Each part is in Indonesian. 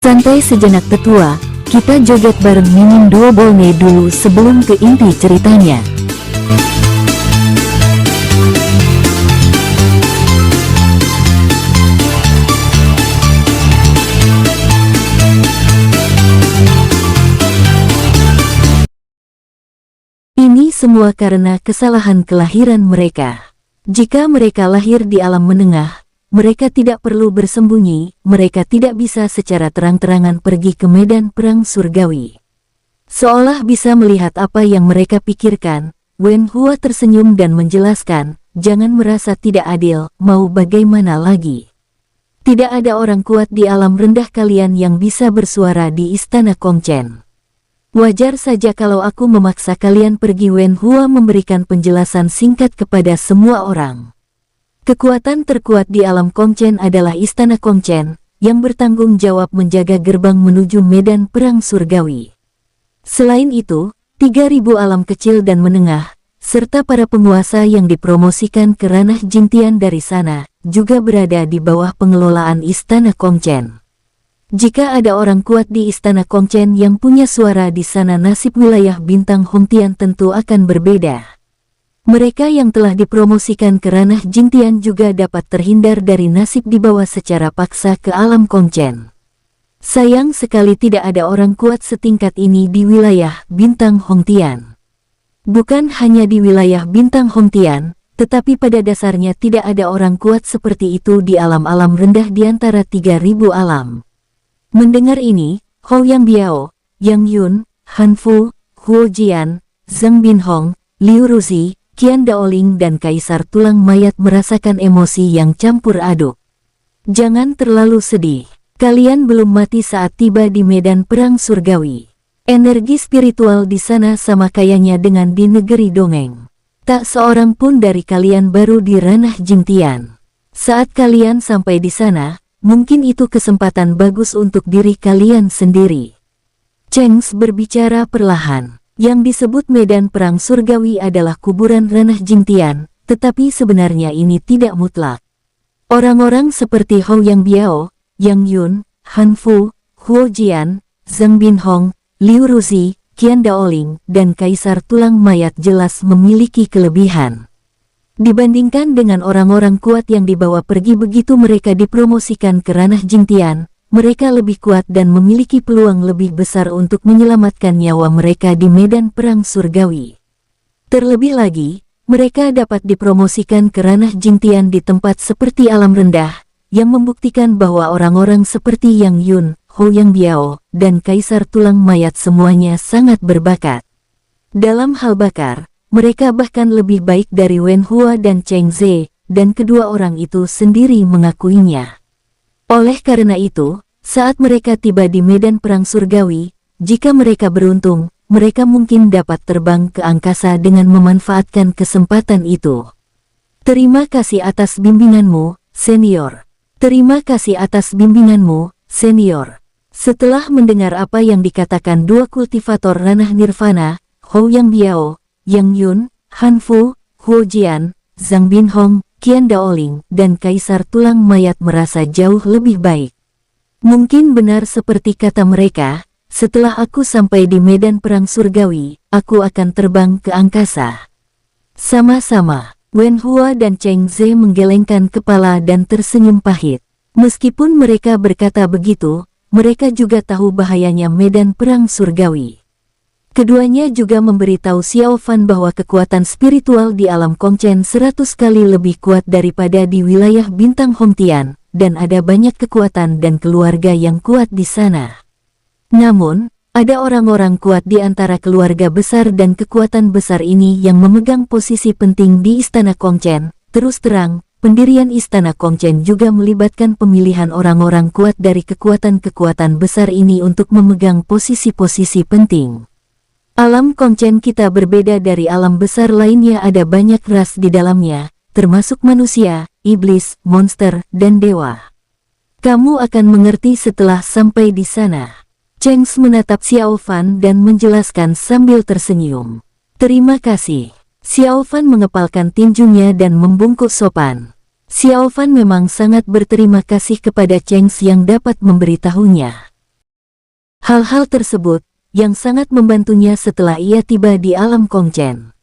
Santai sejenak tetua, kita joget bareng Mimin Duo Bolne dulu sebelum ke inti ceritanya. Ini semua karena kesalahan kelahiran mereka. Jika mereka lahir di alam menengah, mereka tidak perlu bersembunyi, mereka tidak bisa secara terang-terangan pergi ke medan perang surgawi. Seolah bisa melihat apa yang mereka pikirkan, Wen Hua tersenyum dan menjelaskan, jangan merasa tidak adil, mau bagaimana lagi. Tidak ada orang kuat di alam rendah kalian yang bisa bersuara di istana Kongchen. Wajar saja kalau aku memaksa kalian pergi. Wen Hua memberikan penjelasan singkat kepada semua orang. Kekuatan terkuat di alam Kongchen adalah istana Kongchen, yang bertanggung jawab menjaga gerbang menuju medan perang surgawi. Selain itu, 3.000 alam kecil dan menengah, serta para penguasa yang dipromosikan ke ranah Jingtian dari sana, juga berada di bawah pengelolaan istana Kongchen. Jika ada orang kuat di istana Kongchen yang punya suara di sana, nasib wilayah bintang Hongtian tentu akan berbeda. Mereka yang telah dipromosikan ke ranah Jingtian juga dapat terhindar dari nasib dibawa secara paksa ke alam Kongchen. Sayang sekali tidak ada orang kuat setingkat ini di wilayah bintang Hongtian. Bukan hanya di wilayah bintang Hongtian, tetapi pada dasarnya tidak ada orang kuat seperti itu di alam-alam rendah di antara 3.000 alam. Mendengar ini, Hou Yang Biao, Yang Yun, Han Fu, Huo Jian, Zhang Binhong, Liu Ruzi, Qian Daoling dan Kaisar Tulang Mayat merasakan emosi yang campur aduk. Jangan terlalu sedih. Kalian belum mati saat tiba di medan perang surgawi. Energi spiritual di sana sama kayanya dengan di negeri dongeng. Tak seorang pun dari kalian baru di ranah Jingtian. Saat kalian sampai di sana, mungkin itu kesempatan bagus untuk diri kalian sendiri. Cheng berbicara perlahan. Yang disebut medan perang surgawi adalah kuburan ranah Jingtian, tetapi sebenarnya ini tidak mutlak. Orang-orang seperti Hou Yang Biao, Yang Yun, Han Fu, Huo Jian, Zhang Binhong, Liu Ruzi, Qian Daoling, dan Kaisar Tulang Mayat jelas memiliki kelebihan. Dibandingkan dengan orang-orang kuat yang dibawa pergi begitu mereka dipromosikan ke ranah Jingtian, mereka lebih kuat dan memiliki peluang lebih besar untuk menyelamatkan nyawa mereka di medan perang surgawi. Terlebih lagi, mereka dapat dipromosikan ke ranah Jingtian di tempat seperti alam rendah, yang membuktikan bahwa orang-orang seperti Yang Yun, Hou Yang Biao, dan Kaisar Tulang Mayat semuanya sangat berbakat. Dalam hal bakar, mereka bahkan lebih baik dari Wen Hua dan Cheng Ze, dan kedua orang itu sendiri mengakuinya. Oleh karena itu, saat mereka tiba di medan perang surgawi, jika mereka beruntung, mereka mungkin dapat terbang ke angkasa dengan memanfaatkan kesempatan itu. Terima kasih atas bimbinganmu, senior. Terima kasih atas bimbinganmu, senior. Setelah mendengar apa yang dikatakan dua kultivator ranah nirvana, Hou Yang Biao, Yang Yun, Han Fu, Huo Jian, Zhang Binhong, Qian Daoling, dan Kaisar Tulang Mayat merasa jauh lebih baik. Mungkin benar seperti kata mereka, setelah aku sampai di medan perang surgawi, aku akan terbang ke angkasa. Sama-sama, Wen Hua dan Cheng Ze menggelengkan kepala dan tersenyum pahit. Meskipun mereka berkata begitu, mereka juga tahu bahayanya medan perang surgawi. Keduanya juga memberitahu Xiao Fan bahwa kekuatan spiritual di alam Kongchen 100 kali lebih kuat daripada di wilayah bintang Hongtian, dan ada banyak kekuatan dan keluarga yang kuat di sana. Namun, ada orang-orang kuat di antara keluarga besar dan kekuatan besar ini yang memegang posisi penting di istana Kongchen. Terus terang, pendirian istana Kongchen juga melibatkan pemilihan orang-orang kuat dari kekuatan-kekuatan besar ini untuk memegang posisi-posisi penting. Alam Kongchen kita berbeda dari alam besar lainnya, ada banyak ras di dalamnya, termasuk manusia, iblis, monster, dan dewa. Kamu akan mengerti setelah sampai di sana. Cheng menatap Xiao Fan dan menjelaskan sambil tersenyum. Terima kasih. Xiao Fan mengepalkan tinjunya dan membungkuk sopan. Xiao Fan memang sangat berterima kasih kepada Cheng yang dapat memberitahunya. Hal-hal tersebut yang sangat membantunya setelah ia tiba di alam Kongchen.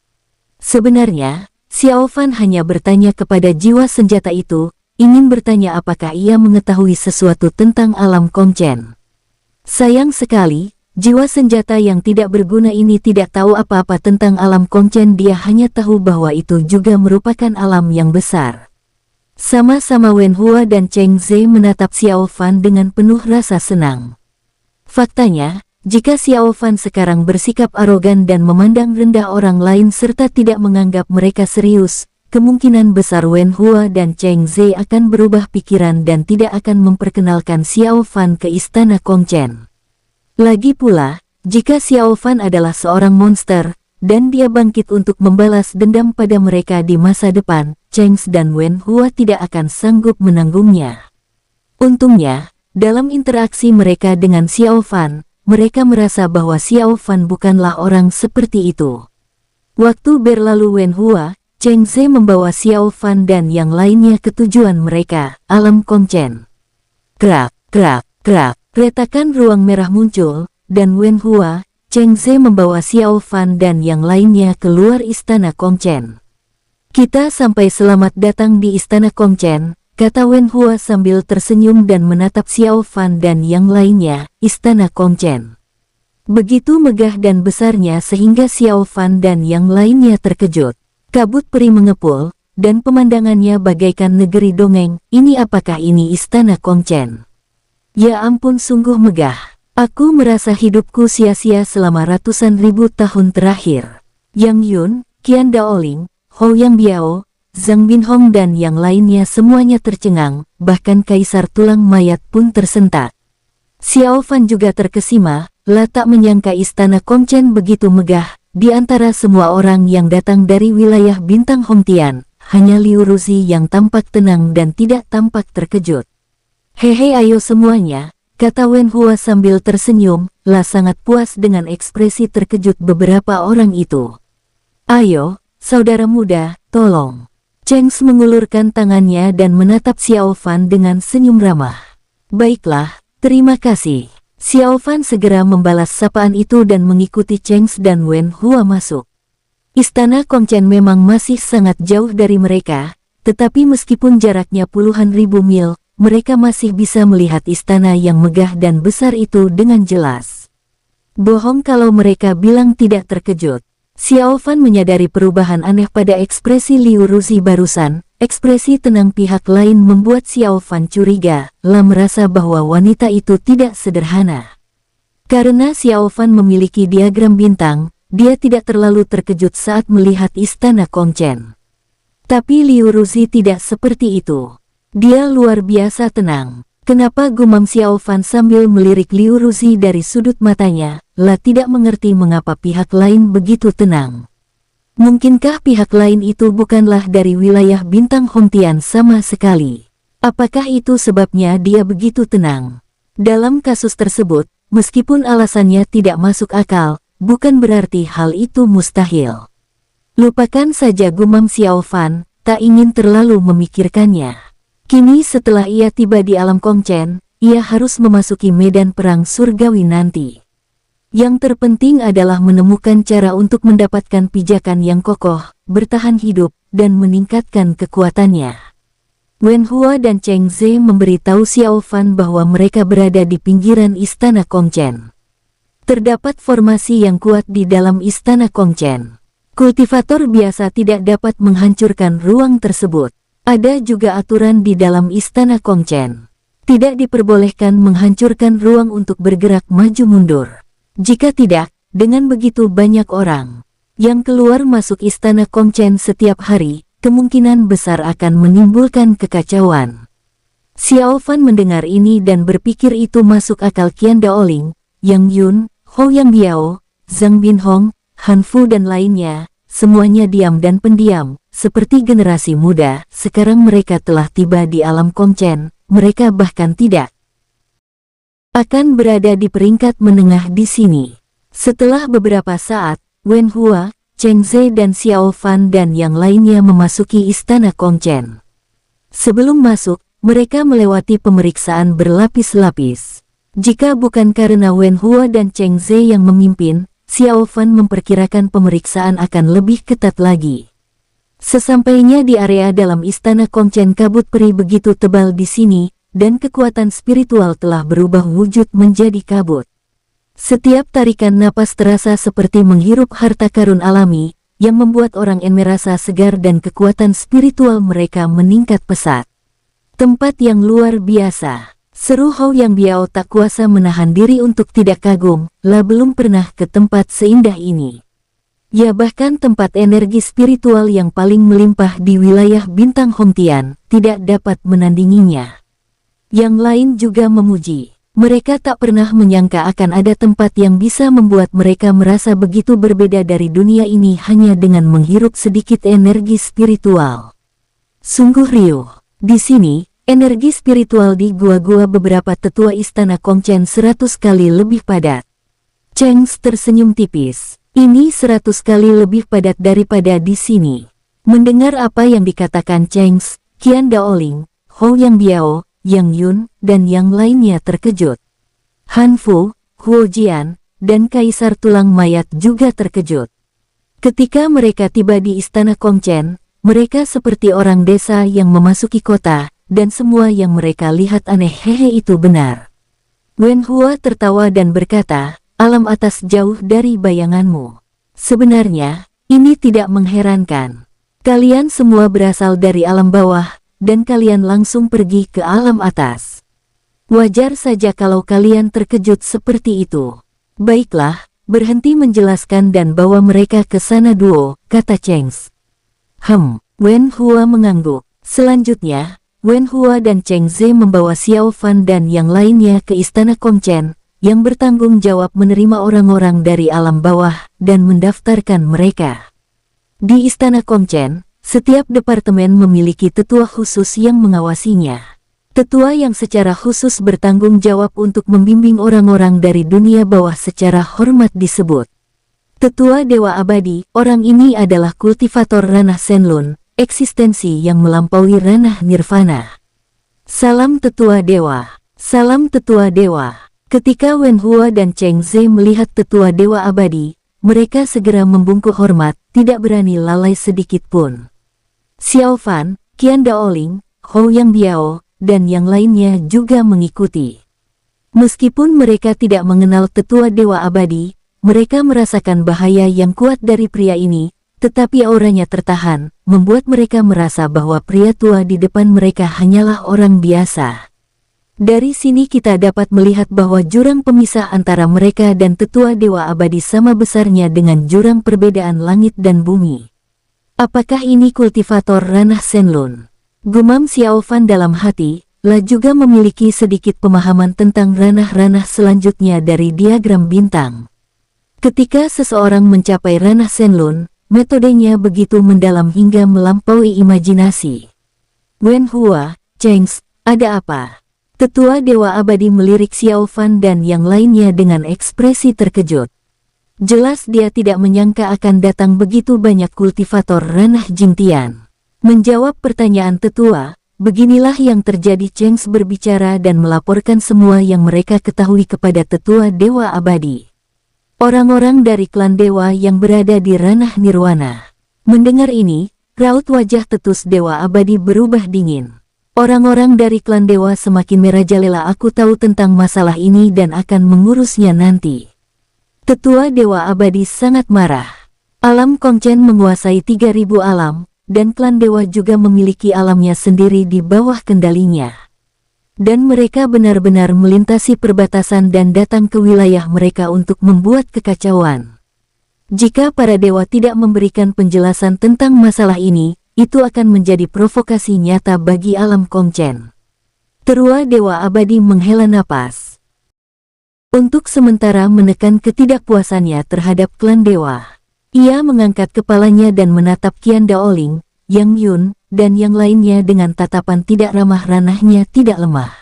Sebenarnya, Xiao Fan hanya bertanya kepada jiwa senjata itu, ingin bertanya apakah ia mengetahui sesuatu tentang alam Kongchen. Sayang sekali, jiwa senjata yang tidak berguna ini tidak tahu apa-apa tentang alam Kongchen. Dia hanya tahu bahwa itu juga merupakan alam yang besar. Sama-sama Wen Hua dan Cheng Ze menatap Xiao Fan dengan penuh rasa senang. Faktanya, jika Xiao Fan sekarang bersikap arogan dan memandang rendah orang lain serta tidak menganggap mereka serius, kemungkinan besar Wen Hua dan Cheng Ze akan berubah pikiran dan tidak akan memperkenalkan Xiao Fan ke istana Kongchen. Lagi pula, jika Xiao Fan adalah seorang monster, dan dia bangkit untuk membalas dendam pada mereka di masa depan, Cheng Ze dan Wen Hua tidak akan sanggup menanggungnya. Untungnya, dalam interaksi mereka dengan Xiao Fan, mereka merasa bahwa Xiao Fan bukanlah orang seperti itu. Waktu berlalu Wen Hua, Cheng Ze membawa Xiao Fan dan yang lainnya ke tujuan mereka, alam Kongchen. Krak, krak, krak, retakan ruang merah muncul, dan Wen Hua, Cheng Ze membawa Xiao Fan dan yang lainnya keluar istana Kongchen. Kita sampai selamat datang di istana Kongchen, kata Wen Hua sambil tersenyum dan menatap Xiao Fan dan yang lainnya, istana Kongchen. Begitu megah dan besarnya sehingga Xiao Fan dan yang lainnya terkejut. Kabut peri mengepul, dan pemandangannya bagaikan negeri dongeng. Ini apakah ini istana Kongchen? Ya ampun, sungguh megah. Aku merasa hidupku sia-sia selama ratusan ribu tahun terakhir. Yang Yun, Qian Daoling, Hou Yang Biao, Zhang Binhong dan yang lainnya semuanya tercengang, bahkan Kaisar Tulang Mayat pun tersentak. Xiao Fan juga terkesima, tak menyangka istana Kongchen begitu megah. Di antara semua orang yang datang dari wilayah Bintang Hongtian, hanya Liu Ruzi yang tampak tenang dan tidak tampak terkejut. Hehe, ayo semuanya, kata Wen Hua sambil tersenyum, sangat puas dengan ekspresi terkejut beberapa orang itu. Ayo, saudara muda, tolong. Cheng Ze mengulurkan tangannya dan menatap Xiao Fan dengan senyum ramah. Baiklah, terima kasih. Xiao Fan segera membalas sapaan itu dan mengikuti Cheng Ze dan Wen Hua masuk. Istana Kongchen memang masih sangat jauh dari mereka, tetapi meskipun jaraknya puluhan ribu mil, mereka masih bisa melihat istana yang megah dan besar itu dengan jelas. Bohong kalau mereka bilang tidak terkejut. Xiao Fan menyadari perubahan aneh pada ekspresi Liu Ruzi barusan. Ekspresi tenang pihak lain membuat Xiao Fan curiga, merasa bahwa wanita itu tidak sederhana. Karena Xiao Fan memiliki diagram bintang, dia tidak terlalu terkejut saat melihat istana Kongchen. Tapi Liu Ruzi tidak seperti itu. Dia luar biasa tenang. Kenapa, gumam Xiao Fan sambil melirik Liu Ruzi dari sudut matanya, tidak mengerti mengapa pihak lain begitu tenang. Mungkinkah pihak lain itu bukanlah dari wilayah Bintang Hongtian sama sekali? Apakah itu sebabnya dia begitu tenang? Dalam kasus tersebut, meskipun alasannya tidak masuk akal, bukan berarti hal itu mustahil. Lupakan saja, gumam Xiao Fan, tak ingin terlalu memikirkannya. Kini setelah ia tiba di alam Kongchen, ia harus memasuki medan perang surgawi nanti. Yang terpenting adalah menemukan cara untuk mendapatkan pijakan yang kokoh, bertahan hidup, dan meningkatkan kekuatannya. Wen Hua dan Cheng Ze memberitahu Xiao Fan bahwa mereka berada di pinggiran istana Kongchen. Terdapat formasi yang kuat di dalam istana Kongchen. Kultivator biasa tidak dapat menghancurkan ruang tersebut. Ada juga aturan di dalam istana Kongchen. Tidak diperbolehkan menghancurkan ruang untuk bergerak maju mundur. Jika tidak, dengan begitu banyak orang yang keluar masuk istana Kongchen setiap hari, kemungkinan besar akan menimbulkan kekacauan. Xiao Fan mendengar ini dan berpikir itu masuk akal. Qian Daoling, Yang Yun, Hou Yang Biao, Zhang Binhong, Han Fu dan lainnya, semuanya diam dan pendiam. Seperti generasi muda, sekarang mereka telah tiba di alam Kongchen, mereka bahkan tidak akan berada di peringkat menengah di sini. Setelah beberapa saat, Wen Hua, Cheng Ze dan Xiao Fan dan yang lainnya memasuki istana Kongchen. Sebelum masuk, mereka melewati pemeriksaan berlapis-lapis. Jika bukan karena Wen Hua dan Cheng Ze yang memimpin, Xiao Fan memperkirakan pemeriksaan akan lebih ketat lagi. Sesampainya di area dalam istana Kongchen, kabut peri begitu tebal di sini, dan kekuatan spiritual telah berubah wujud menjadi kabut. Setiap tarikan napas terasa seperti menghirup harta karun alami, yang membuat orang merasa segar dan kekuatan spiritual mereka meningkat pesat. Tempat yang luar biasa. Seru Hou Yang Biao tak kuasa menahan diri untuk tidak kagum, lah belum pernah ke tempat seindah ini. Ya bahkan tempat energi spiritual yang paling melimpah di wilayah Bintang Hongtian, tidak dapat menandinginya. Yang lain juga memuji. Mereka tak pernah menyangka akan ada tempat yang bisa membuat mereka merasa begitu berbeda dari dunia ini hanya dengan menghirup sedikit energi spiritual. Sungguh riuh. Di sini, energi spiritual di gua-gua beberapa tetua istana Kongchen 100 kali lebih padat. Cheng tersenyum tipis. Ini 100 kali lebih padat daripada di sini. Mendengar apa yang dikatakan Cheng, Qian Daoling, Hou Yang Biao, Yang Yun, dan yang lainnya terkejut. Han Fu, Huo Jian, dan Kaisar Tulang Mayat juga terkejut. Ketika mereka tiba di istana Kongchen, mereka seperti orang desa yang memasuki kota, dan semua yang mereka lihat aneh. Hehe, itu benar. Wen Hua tertawa dan berkata, alam atas jauh dari bayanganmu. Sebenarnya, ini tidak mengherankan. Kalian semua berasal dari alam bawah, dan kalian langsung pergi ke alam atas. Wajar saja kalau kalian terkejut seperti itu. Baiklah, berhenti menjelaskan dan bawa mereka ke sana duo, kata Cheng. Wen Hua mengangguk. Selanjutnya, Wen Hua dan Cheng Ze membawa Xiao Fan dan yang lainnya ke istana Kongchen, yang bertanggung jawab menerima orang-orang dari alam bawah dan mendaftarkan mereka. Di istana Kongchen, setiap departemen memiliki tetua khusus yang mengawasinya. Tetua yang secara khusus bertanggung jawab untuk membimbing orang-orang dari dunia bawah secara hormat disebut Tetua Dewa Abadi. Orang ini adalah kultivator ranah Shenlun, eksistensi yang melampaui ranah nirvana. Salam Tetua Dewa. Salam Tetua Dewa. Ketika Wen Hua dan Cheng Ze melihat Tetua Dewa Abadi, mereka segera membungkuk hormat, tidak berani lalai sedikit pun. Xiao Fan, Qian Daoling, Hou Yang Biao, dan yang lainnya juga mengikuti. Meskipun mereka tidak mengenal Tetua Dewa Abadi, mereka merasakan bahaya yang kuat dari pria ini, tetapi auranya tertahan, membuat mereka merasa bahwa pria tua di depan mereka hanyalah orang biasa. Dari sini kita dapat melihat bahwa jurang pemisah antara mereka dan Tetua Dewa Abadi sama besarnya dengan jurang perbedaan langit dan bumi. Apakah ini kultivator ranah Shenlun? Gumam Xiao Fan dalam hati, lah juga memiliki sedikit pemahaman tentang ranah-ranah selanjutnya dari diagram bintang. Ketika seseorang mencapai ranah Shenlun, metodenya begitu mendalam hingga melampaui imajinasi. Wen Hua, Cheng, ada apa? Tetua Dewa Abadi melirik Xiao Fan dan yang lainnya dengan ekspresi terkejut. Jelas dia tidak menyangka akan datang begitu banyak kultivator ranah Jingtian. Menjawab pertanyaan tetua, beginilah yang terjadi. Cheng berbicara dan melaporkan semua yang mereka ketahui kepada Tetua Dewa Abadi. Orang-orang dari klan dewa yang berada di ranah nirwana. Mendengar ini, raut wajah Tetus Dewa Abadi berubah dingin. Orang-orang dari klan dewa semakin merajalela. Aku tahu tentang masalah ini dan akan mengurusnya nanti. Tetua Dewa Abadi sangat marah. Alam Kongchen menguasai 3000 alam, dan klan dewa juga memiliki alamnya sendiri di bawah kendalinya. Dan mereka benar-benar melintasi perbatasan dan datang ke wilayah mereka untuk membuat kekacauan. Jika para dewa tidak memberikan penjelasan tentang masalah ini, itu akan menjadi provokasi nyata bagi alam Kongchen. Tetua Dewa Abadi menghela napas. Untuk sementara menekan ketidakpuasannya terhadap klan dewa, ia mengangkat kepalanya dan menatap Qian Daoling, Yang Yun, dan yang lainnya dengan tatapan tidak ramah. Ranahnya tidak lemah.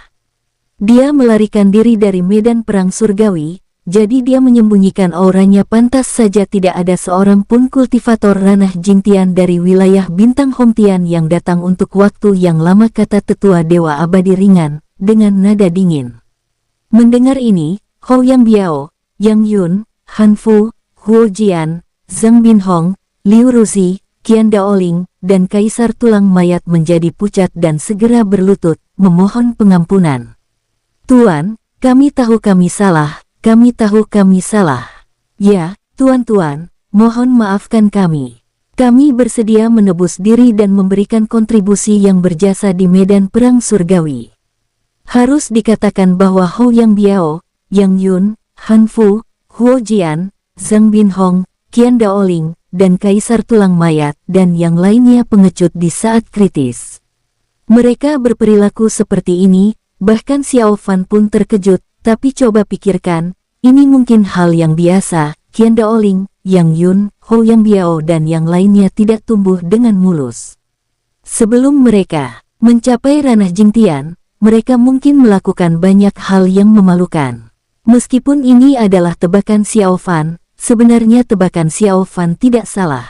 Dia melarikan diri dari medan perang surgawi, jadi dia menyembunyikan auranya. Pantas saja tidak ada seorang pun kultivator ranah Jingtian dari wilayah Bintang Hongtian yang datang untuk waktu yang lama, kata Tetua Dewa Abadi ringan, dengan nada dingin. Mendengar ini, Yang Biao, Yang Yun, Han Fu, Huo Jian, Zhang Binhong, Liu Ruzi, Qian Daoling, dan Kaisar Tulang Mayat menjadi pucat dan segera berlutut, memohon pengampunan. Tuan, kami tahu kami salah, kami tahu kami salah. Ya, tuan-tuan, mohon maafkan kami. Kami bersedia menebus diri dan memberikan kontribusi yang berjasa di medan perang surgawi. Harus dikatakan bahwa Yang Biao, Yang Yun, Han Fu, Huo Jian, Zhang Binhong, Qian Daoling, dan Kaisar Tulang Mayat dan yang lainnya pengecut di saat kritis. Mereka berperilaku seperti ini, bahkan Xiao Fan pun terkejut, tapi coba pikirkan, ini mungkin hal yang biasa. Qian Daoling, Yang Yun, Yang Biao dan yang lainnya tidak tumbuh dengan mulus. Sebelum mereka mencapai ranah Jingtian, mereka mungkin melakukan banyak hal yang memalukan. Meskipun ini adalah tebakan Xiao Fan, sebenarnya tebakan Xiao Fan tidak salah.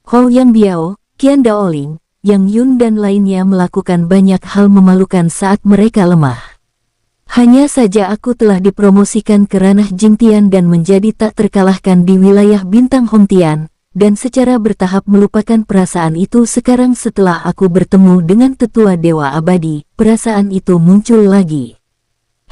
Yang Biao, Qian Daoling, Yang Yun dan lainnya melakukan banyak hal memalukan saat mereka lemah. Hanya saja aku telah dipromosikan ke ranah Jingtian dan menjadi tak terkalahkan di wilayah bintang Hongtian, dan secara bertahap melupakan perasaan itu sekarang setelah aku bertemu dengan tetua Dewa Abadi, perasaan itu muncul lagi.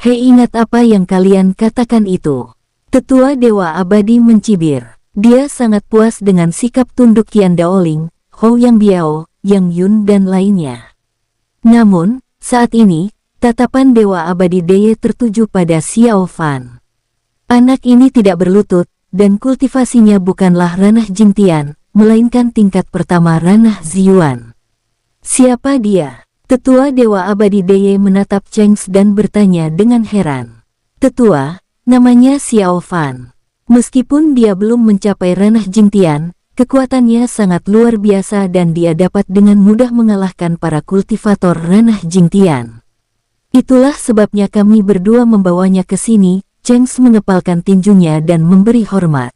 Hei, ingat apa yang kalian katakan itu. Tetua Dewa Abadi mencibir. Dia sangat puas dengan sikap tunduk Qian Daoling, Yang Biao, Yang Yun dan lainnya. Namun, saat ini, tatapan Dewa Abadi Deye tertuju pada Xiao Fan. Anak ini tidak berlutut, dan kultivasinya bukanlah ranah Jingtian, melainkan tingkat pertama ranah Ziyuan. Siapa dia? Tetua Dewa Abadi Deye menatap Cheng's dan bertanya dengan heran. Tetua, namanya Xiao Fan. Meskipun dia belum mencapai ranah Jingtian, kekuatannya sangat luar biasa dan dia dapat dengan mudah mengalahkan para kultivator ranah Jingtian. Itulah sebabnya kami berdua membawanya ke sini. Cheng's mengepalkan tinjunya dan memberi hormat.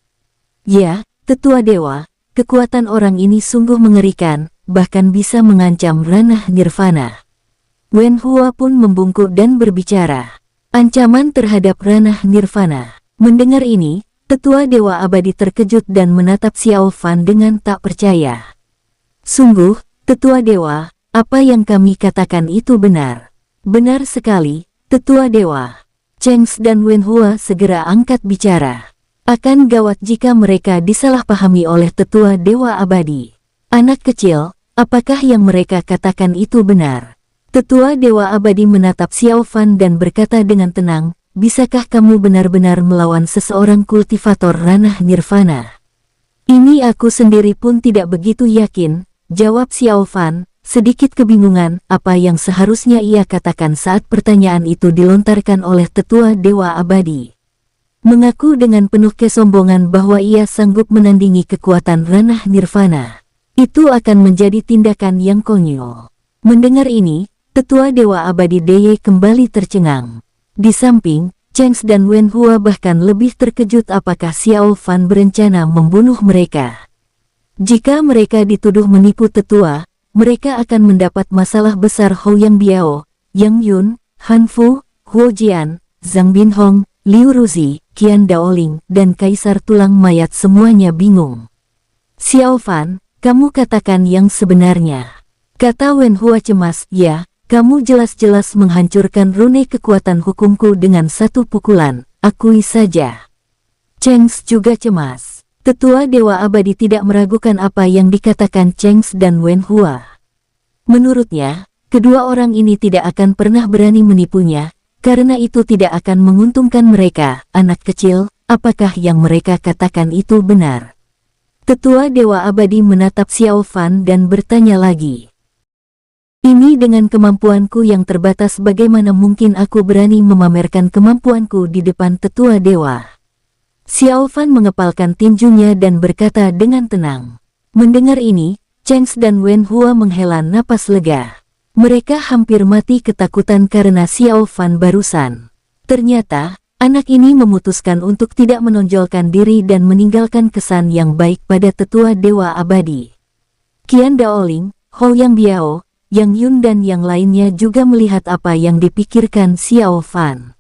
Ya, tetua dewa, kekuatan orang ini sungguh mengerikan, bahkan bisa mengancam ranah nirvana. Wen Hua pun membungkuk dan berbicara. Ancaman terhadap ranah nirvana. Mendengar ini, tetua Dewa Abadi terkejut dan menatap Xiao Fan dengan tak percaya. Sungguh, tetua dewa, apa yang kami katakan itu benar. Benar sekali, tetua dewa. Cheng's dan Wen Hua segera angkat bicara. Akan gawat jika mereka disalahpahami oleh tetua Dewa Abadi. Anak kecil, apakah yang mereka katakan itu benar? Tetua Dewa Abadi menatap Xiao Fan dan berkata dengan tenang, bisakah kamu benar-benar melawan seseorang kultivator ranah nirvana? Ini aku sendiri pun tidak begitu yakin, jawab Xiao Fan. Sedikit kebingungan apa yang seharusnya ia katakan saat pertanyaan itu dilontarkan oleh tetua Dewa Abadi. Mengaku dengan penuh kesombongan bahwa ia sanggup menandingi kekuatan ranah nirvana. Itu akan menjadi tindakan yang konyol. Mendengar ini, tetua Dewa Abadi Deye kembali tercengang. Di samping, Cheng's dan Wen Hua bahkan lebih terkejut apakah Xiao Fan berencana membunuh mereka. Jika mereka dituduh menipu tetua, mereka akan mendapat masalah besar. Yang Biao, Yang Yun, Han Fu, Huo Jian, Zhang Binhong, Liu Ruzi, Qian Daoling, dan Kaisar Tulang Mayat semuanya bingung. Xiao Fan, kamu katakan yang sebenarnya. Kata Wen Hua cemas, ya, kamu jelas-jelas menghancurkan rune kekuatan hukumku dengan satu pukulan, akui saja. Cheng's juga cemas. Tetua Dewa Abadi tidak meragukan apa yang dikatakan Cheng's dan Wen Hua. Menurutnya, kedua orang ini tidak akan pernah berani menipunya, karena itu tidak akan menguntungkan mereka. Anak kecil, apakah yang mereka katakan itu benar? Tetua Dewa Abadi menatap Xiao Fan dan bertanya lagi. Ini dengan kemampuanku yang terbatas, bagaimana mungkin aku berani memamerkan kemampuanku di depan tetua dewa? Xiao Fan mengepalkan tinjunya dan berkata dengan tenang. Mendengar ini, Cheng's dan Wen Hua menghela napas lega. Mereka hampir mati ketakutan karena Xiao Fan barusan. Ternyata, anak ini memutuskan untuk tidak menonjolkan diri dan meninggalkan kesan yang baik pada tetua Dewa Abadi. Qian Daoling, Yang Biao, Yang Yun dan yang lainnya juga melihat apa yang dipikirkan Xiao Fan.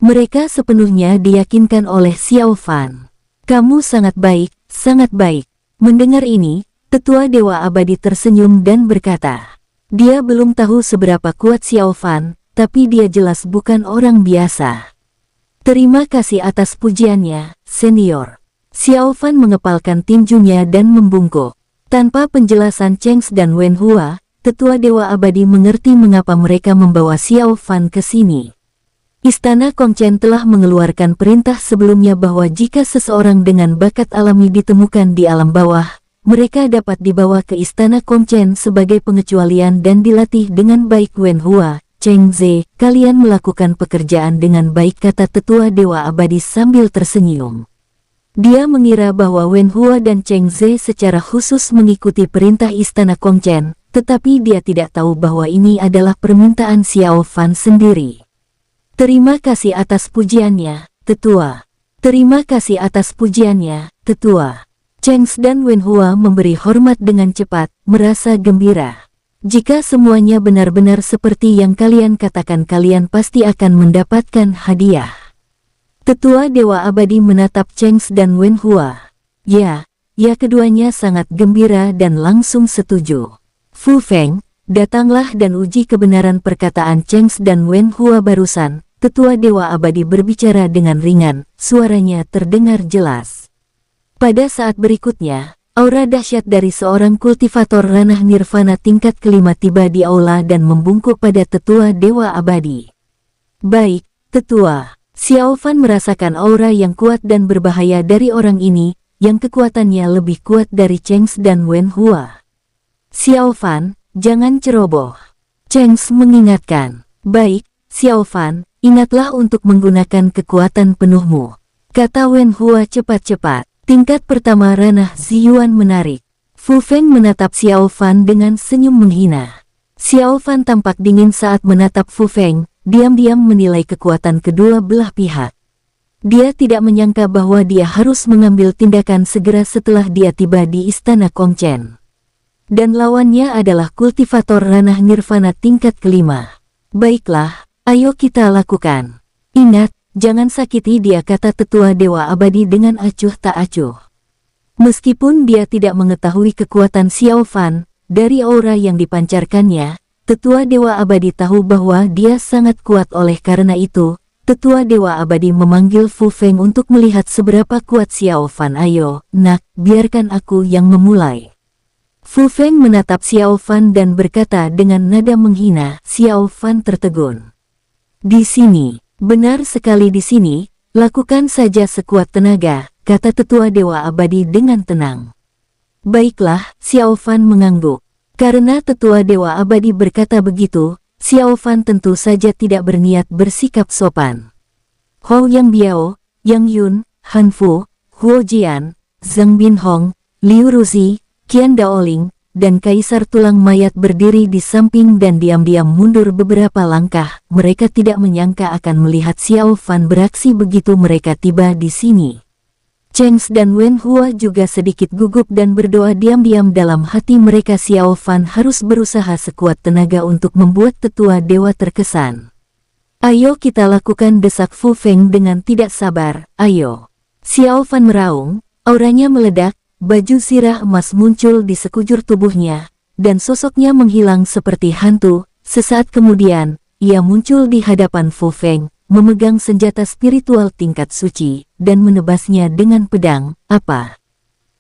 Mereka sepenuhnya diyakinkan oleh Xiao Fan. Kamu sangat baik, sangat baik. Mendengar ini, Tetua Dewa Abadi tersenyum dan berkata, dia belum tahu seberapa kuat Xiao Fan, tapi dia jelas bukan orang biasa. Terima kasih atas pujiannya, senior. Xiao Fan mengepalkan tinjunya dan membungkuk. Tanpa penjelasan Cheng dan Wen Hua, Tetua Dewa Abadi mengerti mengapa mereka membawa Xiao Fan ke sini. Istana Kongchen telah mengeluarkan perintah sebelumnya bahwa jika seseorang dengan bakat alami ditemukan di alam bawah, mereka dapat dibawa ke Istana Kongchen sebagai pengecualian dan dilatih dengan baik. Wen Hua, Cheng Ze, kalian melakukan pekerjaan dengan baik, kata Tetua Dewa Abadi sambil tersenyum. Dia mengira bahwa Wen Hua dan Cheng Ze secara khusus mengikuti perintah Istana Kongchen, tetapi dia tidak tahu bahwa ini adalah permintaan Xiao Fan sendiri. Terima kasih atas pujiannya, Tetua. Terima kasih atas pujiannya, Tetua. Cheng dan Wen Hua memberi hormat dengan cepat, merasa gembira. Jika semuanya benar-benar seperti yang kalian katakan, kalian pasti akan mendapatkan hadiah. Tetua Dewa Abadi menatap Cheng dan Wen Hua. Ya, keduanya sangat gembira dan langsung setuju. Fu Feng, datanglah dan uji kebenaran perkataan Cheng dan Wen Hua barusan. Tetua Dewa Abadi berbicara dengan ringan, suaranya terdengar jelas. Pada saat berikutnya, aura dahsyat dari seorang kultivator ranah nirvana tingkat kelima tiba di aula dan membungkuk pada Tetua Dewa Abadi. Baik, Tetua. Xiao Fan merasakan aura yang kuat dan berbahaya dari orang ini, yang kekuatannya lebih kuat dari Cheng dan Wen Hua. Xiao Fan, jangan ceroboh. Cheng mengingatkan. Baik, Xiao Fan, ingatlah untuk menggunakan kekuatan penuhmu, kata Wen Hua cepat-cepat. Tingkat pertama ranah Ziyuan menarik. Fu Feng menatap Xiao Fan dengan senyum menghina. Xiao Fan tampak dingin saat menatap Fu Feng, diam-diam menilai kekuatan kedua belah pihak. Dia tidak menyangka bahwa dia harus mengambil tindakan segera setelah dia tiba di Istana Kongchen. Dan lawannya adalah kultivator ranah nirvana tingkat kelima. Baiklah, ayo kita lakukan. Ingat, jangan sakiti dia, kata Tetua Dewa Abadi dengan acuh tak acuh. Meskipun dia tidak mengetahui kekuatan Xiao Fan, dari aura yang dipancarkannya, Tetua Dewa Abadi tahu bahwa dia sangat kuat. Oleh karena itu, Tetua Dewa Abadi memanggil Fu Feng untuk melihat seberapa kuat Xiao Fan. Ayo, nak, biarkan aku yang memulai. Fu Feng menatap Xiao Fan dan berkata dengan nada menghina. Xiao Fan tertegun. Di sini, benar sekali di sini, lakukan saja sekuat tenaga, kata Tetua Dewa Abadi dengan tenang. Baiklah, Xiao Fan mengangguk. Karena Tetua Dewa Abadi berkata begitu, Xiao Fan tentu saja tidak berniat bersikap sopan. Hou Yang Biao, Yang Yun, Han Fu, Huo Jian, Zhang Binhong, Liu Ruzi, Qian Daoling, dan Kaisar Tulang Mayat berdiri di samping dan diam-diam mundur beberapa langkah. Mereka tidak menyangka akan melihat Xiao Fan beraksi begitu mereka tiba di sini. Cheng dan Wen Hua juga sedikit gugup dan berdoa diam-diam dalam hati mereka. Xiao Fan harus berusaha sekuat tenaga untuk membuat Tetua Dewa terkesan. Ayo kita lakukan, desak Fu Feng dengan tidak sabar. Ayo. Xiao Fan meraung, auranya meledak. Baju zirah emas muncul di sekujur tubuhnya, dan sosoknya menghilang seperti hantu. Sesaat kemudian, ia muncul di hadapan Fu Feng, memegang senjata spiritual tingkat suci, dan menebasnya dengan pedang. Apa?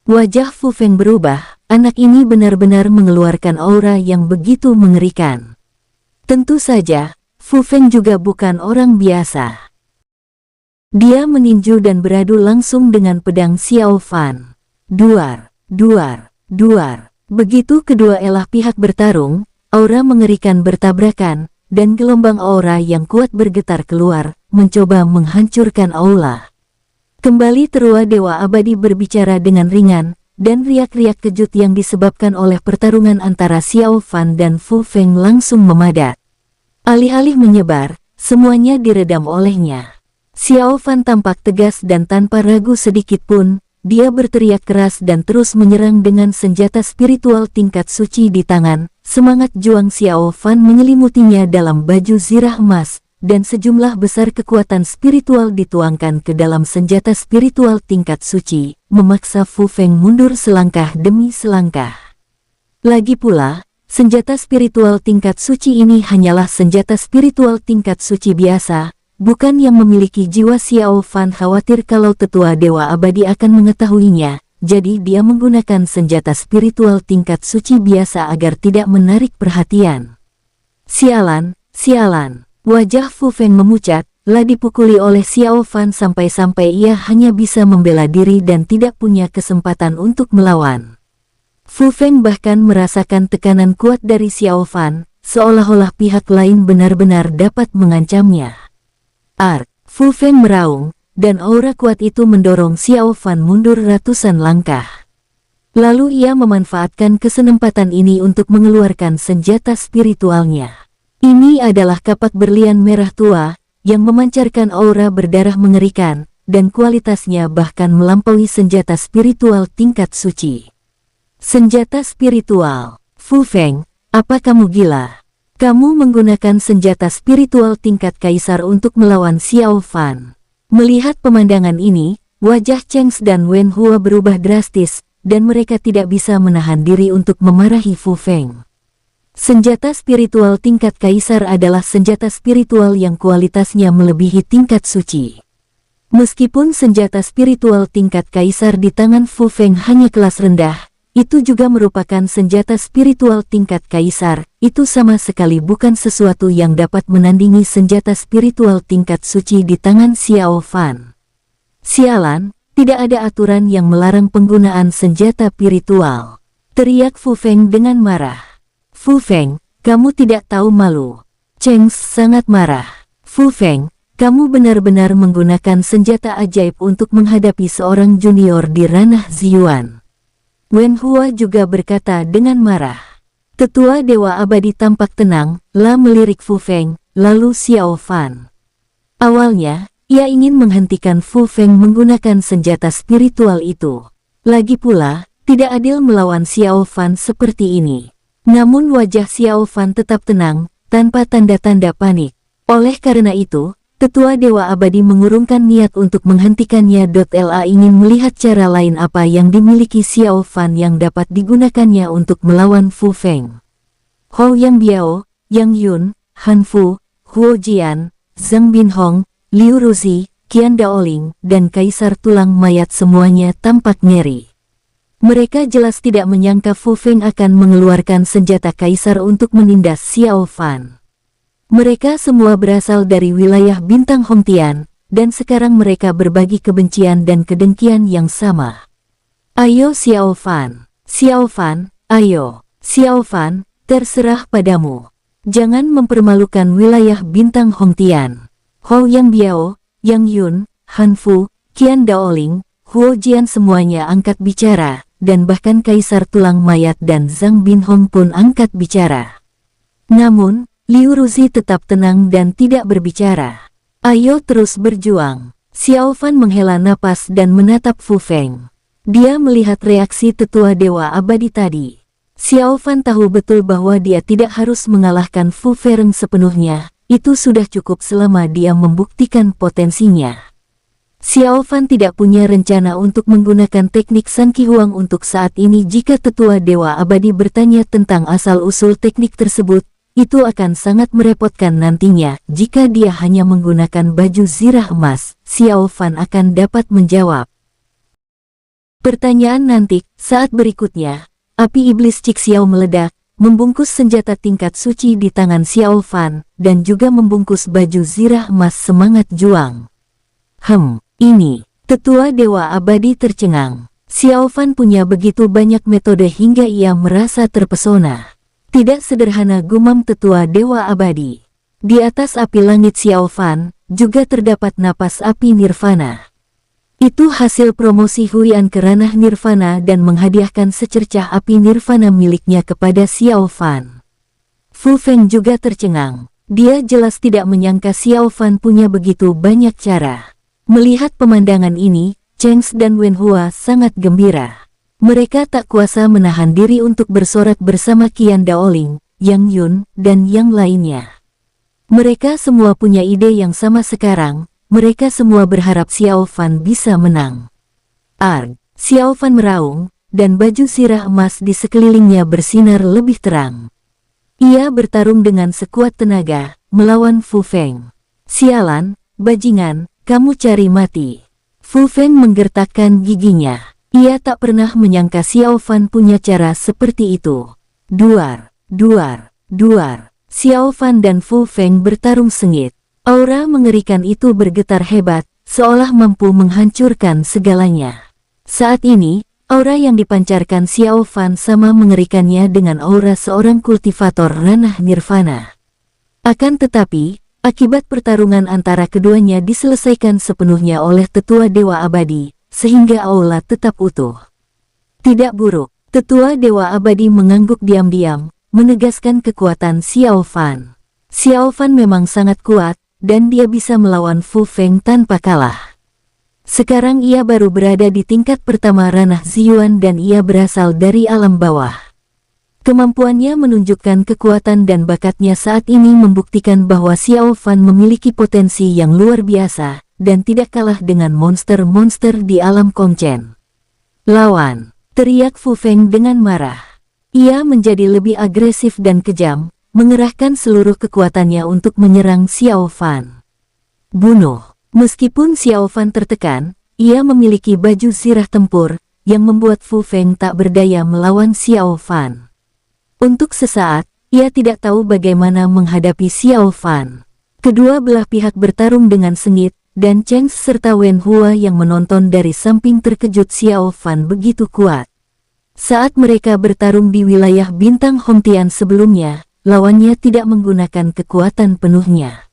Wajah Fu Feng berubah, anak ini benar-benar mengeluarkan aura yang begitu mengerikan. Tentu saja, Fu Feng juga bukan orang biasa. Dia meninju dan beradu langsung dengan pedang Xiao Fan. Duar, duar, duar. Begitu kedua elah pihak bertarung, aura mengerikan bertabrakan, dan gelombang aura yang kuat bergetar keluar, mencoba menghancurkan aula. Kembali Tetua Dewa Abadi berbicara dengan ringan, dan riak-riak kejut yang disebabkan oleh pertarungan antara Xiao Fan dan Fu Feng langsung memadat. Alih-alih menyebar, semuanya diredam olehnya. Xiao Fan tampak tegas dan tanpa ragu sedikit pun, dia berteriak keras dan terus menyerang dengan senjata spiritual tingkat suci di tangan. Semangat juang Xiao Fan menyelimutinya dalam baju zirah emas, dan sejumlah besar kekuatan spiritual dituangkan ke dalam senjata spiritual tingkat suci, memaksa Fu Feng mundur selangkah demi selangkah. Lagi pula, senjata spiritual tingkat suci ini hanyalah senjata spiritual tingkat suci biasa, bukan yang memiliki jiwa. Xiao Fan khawatir kalau tetua Dewa Abadi akan mengetahuinya, jadi dia menggunakan senjata spiritual tingkat suci biasa agar tidak menarik perhatian. Sialan, sialan. Wajah Fu Feng memucat, dipukuli oleh Xiao Fan sampai-sampai ia hanya bisa membela diri dan tidak punya kesempatan untuk melawan. Fu Feng bahkan merasakan tekanan kuat dari Xiao Fan, seolah-olah pihak lain benar-benar dapat mengancamnya. Fu Feng meraung, dan aura kuat itu mendorong Xiao Fan mundur ratusan langkah. Lalu ia memanfaatkan kesempatan ini untuk mengeluarkan senjata spiritualnya. Ini adalah kapak berlian merah tua, yang memancarkan aura berdarah mengerikan, dan kualitasnya bahkan melampaui senjata spiritual tingkat suci. Senjata spiritual. Fu Feng, apa kamu gila? Kamu menggunakan senjata spiritual tingkat kaisar untuk melawan Xiao Fan. Melihat pemandangan ini, wajah Cheng dan Wen Hua berubah drastis, dan mereka tidak bisa menahan diri untuk memarahi Fu Feng. Senjata spiritual tingkat kaisar adalah senjata spiritual yang kualitasnya melebihi tingkat suci. Meskipun senjata spiritual tingkat kaisar di tangan Fu Feng hanya kelas rendah, itu juga merupakan senjata spiritual tingkat kaisar, itu sama sekali bukan sesuatu yang dapat menandingi senjata spiritual tingkat suci di tangan Xiao Fan. Sialan, tidak ada aturan yang melarang penggunaan senjata spiritual. Teriak Fu Feng dengan marah. Fu Feng, kamu tidak tahu malu. Cheng sangat marah. Fu Feng, kamu benar-benar menggunakan senjata ajaib untuk menghadapi seorang junior di ranah Ziyuan. Wen Hua juga berkata dengan marah. Tetua Dewa Abadi tampak tenang, melirik Fu Feng, lalu Xiao Fan. Awalnya, ia ingin menghentikan Fu Feng menggunakan senjata spiritual itu. Lagi pula, tidak adil melawan Xiao Fan seperti ini. Namun wajah Xiao Fan tetap tenang, tanpa tanda-tanda panik. Oleh karena itu, Tetua Dewa Abadi mengurungkan niat untuk menghentikannya. La ingin melihat cara lain apa yang dimiliki Xiao Fan yang dapat digunakannya untuk melawan Fu Feng. Hou Yang Biao, Yang Yun, Han Fu, Huo Jian, Zhang Binhong, Liu Ruzi, Qian Daoling, dan Kaisar Tulang Mayat semuanya tampak ngeri. Mereka jelas tidak menyangka Fu Feng akan mengeluarkan senjata kaisar untuk menindas Xiao Fan. Mereka semua berasal dari wilayah Bintang Hongtian, dan sekarang mereka berbagi kebencian dan kedengkian yang sama. Ayo Xiao Fan, ayo. Xiao Fan, terserah padamu. Jangan mempermalukan wilayah Bintang Hongtian. Hou Yang Biao, Yang Yun, Han Fu, Qian Daoling, Huo Jian semuanya angkat bicara, dan bahkan Kaisar Tulang Mayat dan Zhang Binhong pun angkat bicara. Namun, Liu Ruzi tetap tenang dan tidak berbicara. Ayo terus berjuang. Xiao Fan menghela napas dan menatap Fu Feng. Dia melihat reaksi Tetua Dewa Abadi tadi. Xiao Fan tahu betul bahwa dia tidak harus mengalahkan Fu Feng sepenuhnya, itu sudah cukup selama dia membuktikan potensinya. Xiao Fan tidak punya rencana untuk menggunakan teknik San Qi Huang untuk saat ini. Jika Tetua Dewa Abadi bertanya tentang asal-usul teknik tersebut, itu akan sangat merepotkan nantinya. Jika dia hanya menggunakan baju zirah emas, Xiao Fan akan dapat menjawab pertanyaan nanti. Saat berikutnya, api iblis Cik Xiao meledak, membungkus senjata tingkat suci di tangan Xiao Fan, dan juga membungkus baju zirah emas semangat juang. Ini, Tetua Dewa Abadi tercengang. Xiao Fan punya begitu banyak metode hingga ia merasa terpesona. Tidak sederhana, gumam Tetua Dewa Abadi. Di atas api langit Xiao Fan, juga terdapat napas api nirvana. Itu hasil promosi Huian ke ranah nirvana dan menghadiahkan secercah api nirvana miliknya kepada Xiao Fan. Fu Feng juga tercengang. Dia jelas tidak menyangka Xiao Fan punya begitu banyak cara. Melihat pemandangan ini, Cheng dan Wen Hua sangat gembira. Mereka tak kuasa menahan diri untuk bersorak bersama Qian Daoling, Yang Yun, dan yang lainnya. Mereka semua punya ide yang sama sekarang, mereka semua berharap Xiao Fan bisa menang. Arg! Xiao Fan meraung, dan baju sirah emas di sekelilingnya bersinar lebih terang. Ia bertarung dengan sekuat tenaga, melawan Fu Feng. Sialan, bajingan, kamu cari mati. Fu Feng menggertakkan giginya. Ia tak pernah menyangka Xiao Fan punya cara seperti itu. Duar, duar, duar. Xiao Fan dan Fu Feng bertarung sengit. Aura mengerikan itu bergetar hebat, seolah mampu menghancurkan segalanya. Saat ini, aura yang dipancarkan Xiao Fan sama mengerikannya dengan aura seorang kultivator ranah nirvana. Akan tetapi, akibat pertarungan antara keduanya diselesaikan sepenuhnya oleh tetua Dewa Abadi, sehingga aula tetap utuh. Tidak buruk, tetua Dewa Abadi mengangguk diam-diam, menegaskan kekuatan Xiao Fan. Xiao Fan memang sangat kuat, dan dia bisa melawan Fu Feng tanpa kalah. Sekarang ia baru berada di tingkat pertama ranah Ziyuan dan ia berasal dari alam bawah. Kemampuannya menunjukkan kekuatan dan bakatnya saat ini membuktikan bahwa Xiao Fan memiliki potensi yang luar biasa, dan tidak kalah dengan monster-monster di alam Kongchen. Lawan! Teriak Fu Feng dengan marah. Ia menjadi lebih agresif dan kejam, mengerahkan seluruh kekuatannya untuk menyerang Xiao Fan. Bunuh! Meskipun Xiao Fan tertekan, ia memiliki baju sirah tempur, yang membuat Fu Feng tak berdaya melawan Xiao Fan. Untuk sesaat, ia tidak tahu bagaimana menghadapi Xiao Fan. Kedua belah pihak bertarung dengan sengit, dan Cheng serta Wen Hua yang menonton dari samping terkejut Xiao Fan begitu kuat. Saat mereka bertarung di wilayah bintang Hongtian sebelumnya, lawannya tidak menggunakan kekuatan penuhnya.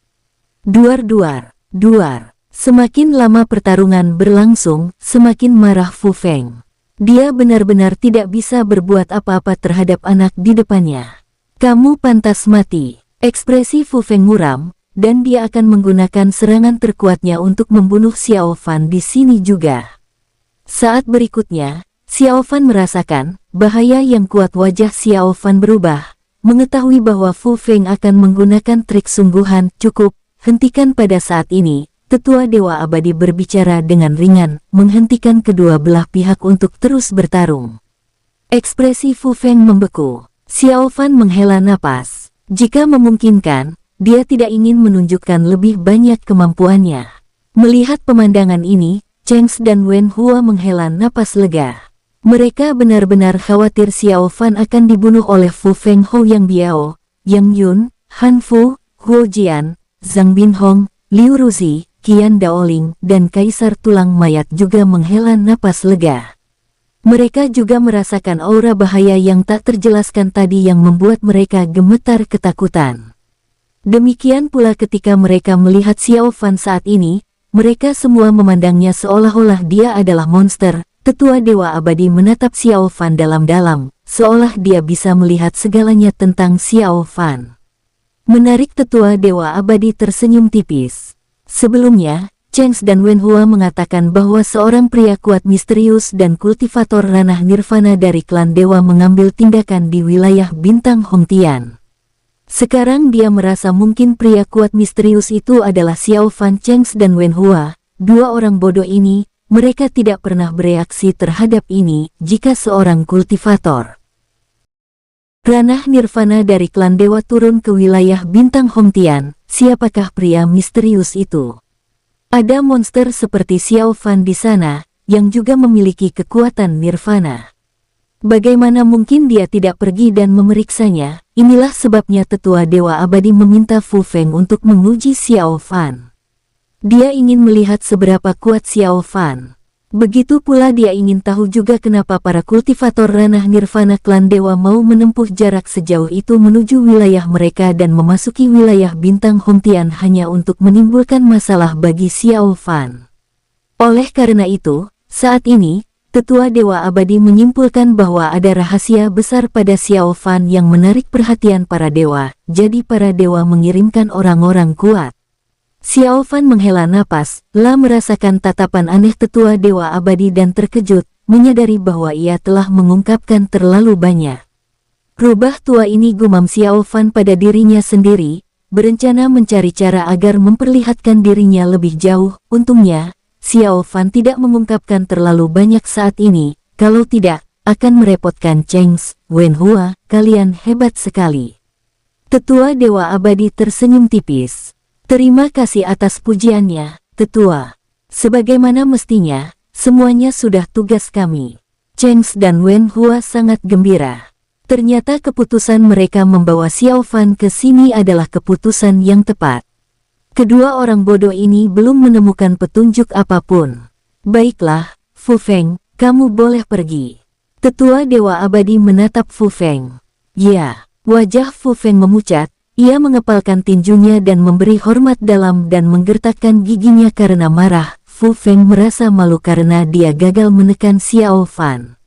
Duar-duar, duar. Semakin lama pertarungan berlangsung, semakin marah Fu Feng. Dia benar-benar tidak bisa berbuat apa-apa terhadap anak di depannya. Kamu pantas mati. Ekspresi Fu Feng muram, dan dia akan menggunakan serangan terkuatnya untuk membunuh Xiao Fan di sini juga. Saat berikutnya, Xiao Fan merasakan bahaya yang kuat. Wajah Xiao Fan berubah, mengetahui bahwa Fu Feng akan menggunakan trik sungguhan. Cukup, hentikan pada saat ini. Tetua Dewa Abadi berbicara dengan ringan, menghentikan kedua belah pihak untuk terus bertarung. Ekspresi Fu Feng membeku. Xiao Fan menghela napas. Jika memungkinkan, dia tidak ingin menunjukkan lebih banyak kemampuannya. Melihat pemandangan ini, Cheng dan Wen Hua menghela napas lega. Mereka benar-benar khawatir Xiao Fan akan dibunuh oleh Fu Feng. Hou Yang Biao, Yang Yun, Han Fu, Huo Jian, Zhang Binhong, Liu Ruzi, Qian Daoling, dan Kaisar Tulang Mayat juga menghela napas lega. Mereka juga merasakan aura bahaya yang tak terjelaskan tadi yang membuat mereka gemetar ketakutan. Demikian pula ketika mereka melihat Xiao Fan saat ini, mereka semua memandangnya seolah-olah dia adalah monster. Tetua Dewa Abadi menatap Xiao Fan dalam-dalam, seolah dia bisa melihat segalanya tentang Xiao Fan. Menarik Tetua Dewa Abadi tersenyum tipis. Sebelumnya, Cheng dan Wen Hua mengatakan bahwa seorang pria kuat misterius dan kultivator ranah nirvana dari klan dewa mengambil tindakan di wilayah bintang Hongtian. Sekarang dia merasa mungkin pria kuat misterius itu adalah Xiao Fan. Cheng dan Wen Hua, dua orang bodoh ini, mereka tidak pernah bereaksi terhadap ini. Jika seorang kultivator ranah nirvana dari klan dewa turun ke wilayah bintang Hongtian, siapakah pria misterius itu? Ada monster seperti Xiao Fan di sana, yang juga memiliki kekuatan nirvana. Bagaimana mungkin dia tidak pergi dan memeriksanya? Inilah sebabnya Tetua Dewa Abadi meminta Fu Feng untuk menguji Xiao Fan. Dia ingin melihat seberapa kuat Xiao Fan. Begitu pula dia ingin tahu juga kenapa para kultivator ranah nirvana klan dewa mau menempuh jarak sejauh itu menuju wilayah mereka dan memasuki wilayah bintang Hongtian hanya untuk menimbulkan masalah bagi Xiao Fan. Oleh karena itu, saat ini, Tetua Dewa Abadi menyimpulkan bahwa ada rahasia besar pada Xiao Fan yang menarik perhatian para dewa, jadi para dewa mengirimkan orang-orang kuat. Xiao Fan menghela napas, merasakan tatapan aneh Tetua Dewa Abadi dan terkejut, menyadari bahwa ia telah mengungkapkan terlalu banyak. Rubah tua ini, gumam Xiao Fan pada dirinya sendiri, berencana mencari cara agar memperlihatkan dirinya lebih jauh. Untungnya, Xiao Fan tidak mengungkapkan terlalu banyak saat ini, kalau tidak, akan merepotkan Cheng Wenhua. Kalian hebat sekali. Tetua Dewa Abadi tersenyum tipis. Terima kasih atas pujiannya, Tetua. Sebagaimana mestinya, semuanya sudah tugas kami. Cheng dan Wenhua sangat gembira. Ternyata keputusan mereka membawa Xiao Fan ke sini adalah keputusan yang tepat. Kedua orang bodoh ini belum menemukan petunjuk apapun. Baiklah, Fu Feng, kamu boleh pergi. Tetua Dewa Abadi menatap Fu Feng. Ya. Wajah Fu Feng memucat, ia mengepalkan tinjunya dan memberi hormat dalam dan menggertakkan giginya karena marah. Fu Feng merasa malu karena dia gagal menekan Xiao Fan.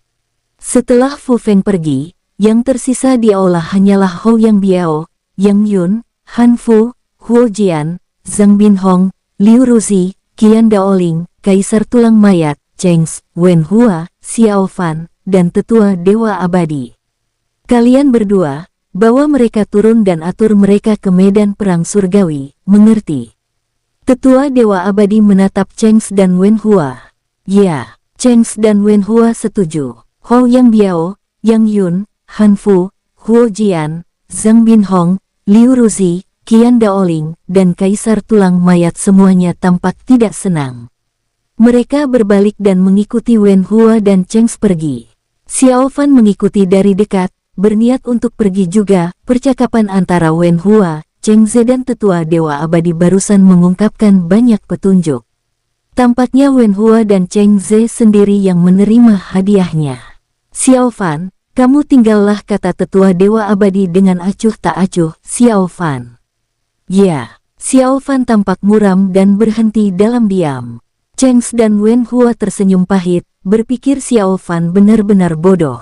Setelah Fu Feng pergi, yang tersisa di aula hanyalah Hou Yang Biao, Yang Yun, Han Fu, Huo Jian, Zhang Binhong, Liu Ruzi, Qian Daoling, Kaisar Tulang Mayat, Cheng Wenhua, Xiao Fan, dan Tetua Dewa Abadi. Kalian berdua, bawa mereka turun dan atur mereka ke medan perang surgawi, mengerti? Tetua Dewa Abadi menatap Cheng dan Wenhua. Ya, Cheng dan Wenhua setuju. Hou Yang Biao, Yang Yun, Han Fu, Huo Jian, Zhang Binhong, Liu Ruzi, Qian Daoling, dan Kaisar Tulang Mayat semuanya tampak tidak senang. Mereka berbalik dan mengikuti Wenhua dan Cheng pergi. Xiao Fan mengikuti dari dekat, berniat untuk pergi juga. Percakapan antara Wenhua, Cheng Ze dan Tetua Dewa Abadi barusan mengungkapkan banyak petunjuk. Tampaknya Wenhua dan Cheng Ze sendiri yang menerima hadiahnya. Xiao Fan, kamu tinggallah, kata Tetua Dewa Abadi dengan acuh tak acuh. Xiao Fan. Ya, Xiao Fan tampak muram dan berhenti dalam diam. Cheng dan Wenhua tersenyum pahit, berpikir Xiao Fan benar-benar bodoh.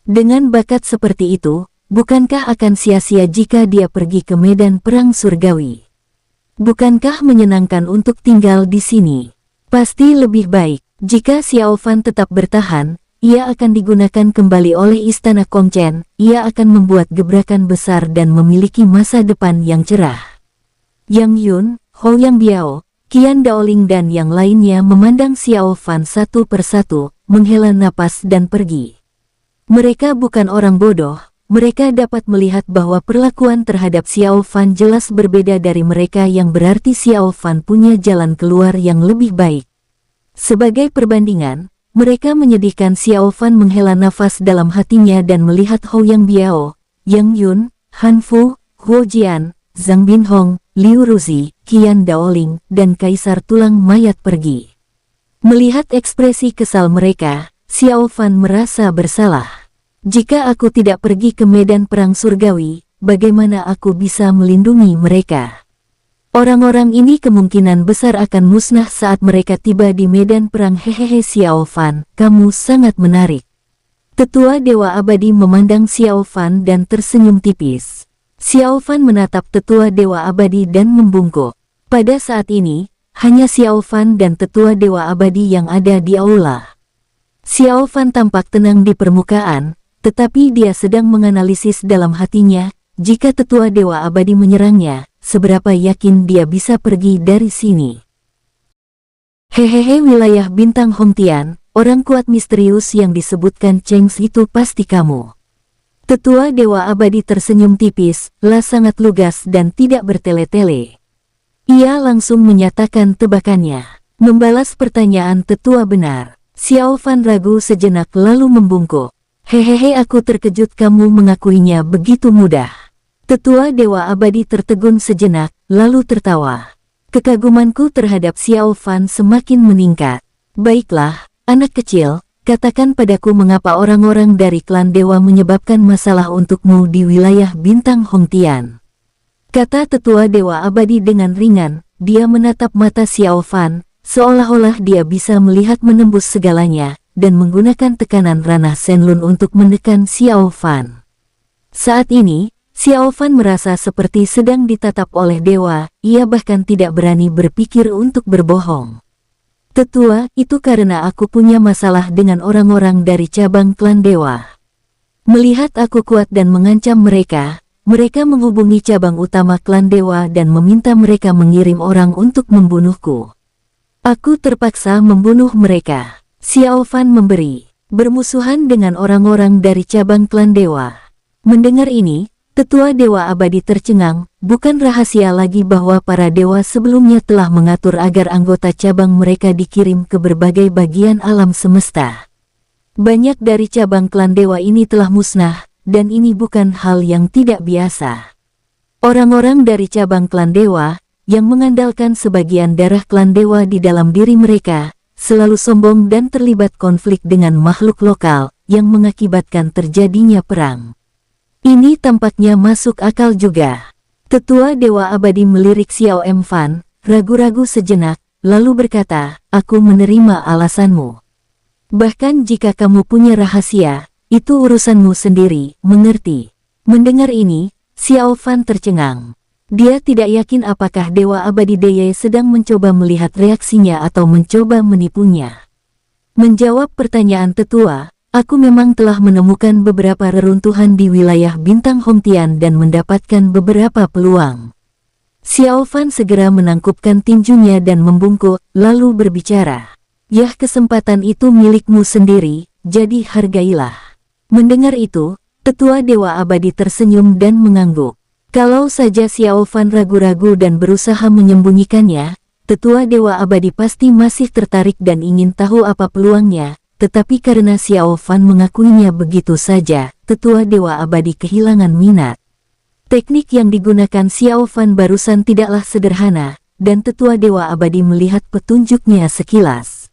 Dengan bakat seperti itu, bukankah akan sia-sia jika dia pergi ke medan perang surgawi? Bukankah menyenangkan untuk tinggal di sini? Pasti lebih baik, jika Xiao Fan tetap bertahan, ia akan digunakan kembali oleh Istana Kongchen, ia akan membuat gebrakan besar dan memiliki masa depan yang cerah. Yang Yun, Hou Yang Biao, Qian Daoling dan yang lainnya memandang Xiao Fan satu persatu, menghela napas dan pergi. Mereka bukan orang bodoh, mereka dapat melihat bahwa perlakuan terhadap Xiao Fan jelas berbeda dari mereka, yang berarti Xiao Fan punya jalan keluar yang lebih baik. Sebagai perbandingan, mereka menyedihkan. Xiao Fan menghela nafas dalam hatinya dan melihat Hou Yang Biao, Yang Yun, Han Fu, Huo Jian, Zhang Binhong, Liu Ruzi, Qian Daoling, dan Kaisar Tulang Mayat pergi. Melihat ekspresi kesal mereka, Xiao Fan merasa bersalah. Jika aku tidak pergi ke medan perang surgawi, bagaimana aku bisa melindungi mereka? Orang-orang ini kemungkinan besar akan musnah saat mereka tiba di medan perang. Hehehe, Xiao Fan, kamu sangat menarik. Tetua Dewa Abadi memandang Xiao Fan dan tersenyum tipis. Xiao Fan menatap Tetua Dewa Abadi dan membungkuk. Pada saat ini, hanya Xiao Fan dan Tetua Dewa Abadi yang ada di aula. Xiao Fan tampak tenang di permukaan, tetapi dia sedang menganalisis dalam hatinya, jika Tetua Dewa Abadi menyerangnya, seberapa yakin dia bisa pergi dari sini. Hehehe, wilayah bintang Hongtian, orang kuat misterius yang disebutkan Cheng itu pasti kamu. Tetua Dewa Abadi tersenyum tipis, sangat lugas dan tidak bertele-tele. Ia langsung menyatakan tebakannya. Membalas pertanyaan tetua benar. Xiao Fan ragu sejenak lalu membungkuk. Hehehe, aku terkejut kamu mengakuinya begitu mudah. Tetua Dewa Abadi tertegun sejenak, lalu tertawa. Kekagumanku terhadap Xiao Fan semakin meningkat. Baiklah, anak kecil, katakan padaku mengapa orang-orang dari klan dewa menyebabkan masalah untukmu di wilayah bintang Hongtian. Kata Tetua Dewa Abadi dengan ringan, dia menatap mata Xiao Fan, seolah-olah dia bisa melihat menembus segalanya, dan menggunakan tekanan ranah Shenlun untuk menekan Xiao Fan. Saat ini, Xiao Fan merasa seperti sedang ditatap oleh dewa, ia bahkan tidak berani berpikir untuk berbohong. Tetua, itu karena aku punya masalah dengan orang-orang dari cabang klan dewa. Melihat aku kuat dan mengancam mereka, mereka menghubungi cabang utama klan dewa dan meminta mereka mengirim orang untuk membunuhku. Aku terpaksa membunuh mereka. Xiao Fan memberi. Bermusuhan dengan orang-orang dari cabang klan dewa. Mendengar ini, Tetua Dewa Abadi tercengang. Bukan rahasia lagi bahwa para dewa sebelumnya telah mengatur agar anggota cabang mereka dikirim ke berbagai bagian alam semesta. Banyak dari cabang klan dewa ini telah musnah, dan ini bukan hal yang tidak biasa. Orang-orang dari cabang klan dewa, yang mengandalkan sebagian darah klan dewa di dalam diri mereka, selalu sombong dan terlibat konflik dengan makhluk lokal, yang mengakibatkan terjadinya perang. Ini tampaknya masuk akal juga. Tetua Dewa Abadi melirik Xiao M. Fan, ragu-ragu sejenak, lalu berkata, aku menerima alasanmu. Bahkan jika kamu punya rahasia, itu urusanmu sendiri, mengerti? Mendengar ini, Xiao Fan tercengang. Dia tidak yakin apakah Dewa Abadi Deye sedang mencoba melihat reaksinya atau mencoba menipunya. Menjawab pertanyaan tetua, aku memang telah menemukan beberapa reruntuhan di wilayah Bintang Hongtian dan mendapatkan beberapa peluang. Xiao Fan segera menangkupkan tinjunya dan membungkuk, lalu berbicara. Yah, kesempatan itu milikmu sendiri, jadi hargailah. Mendengar itu, Tetua Dewa Abadi tersenyum dan mengangguk. Kalau saja Xiao Fan ragu-ragu dan berusaha menyembunyikannya, Tetua Dewa Abadi pasti masih tertarik dan ingin tahu apa peluangnya, tetapi karena Xiao Fan mengakuinya begitu saja, Tetua Dewa Abadi kehilangan minat. Teknik yang digunakan Xiao Fan barusan tidaklah sederhana, dan Tetua Dewa Abadi melihat petunjuknya sekilas.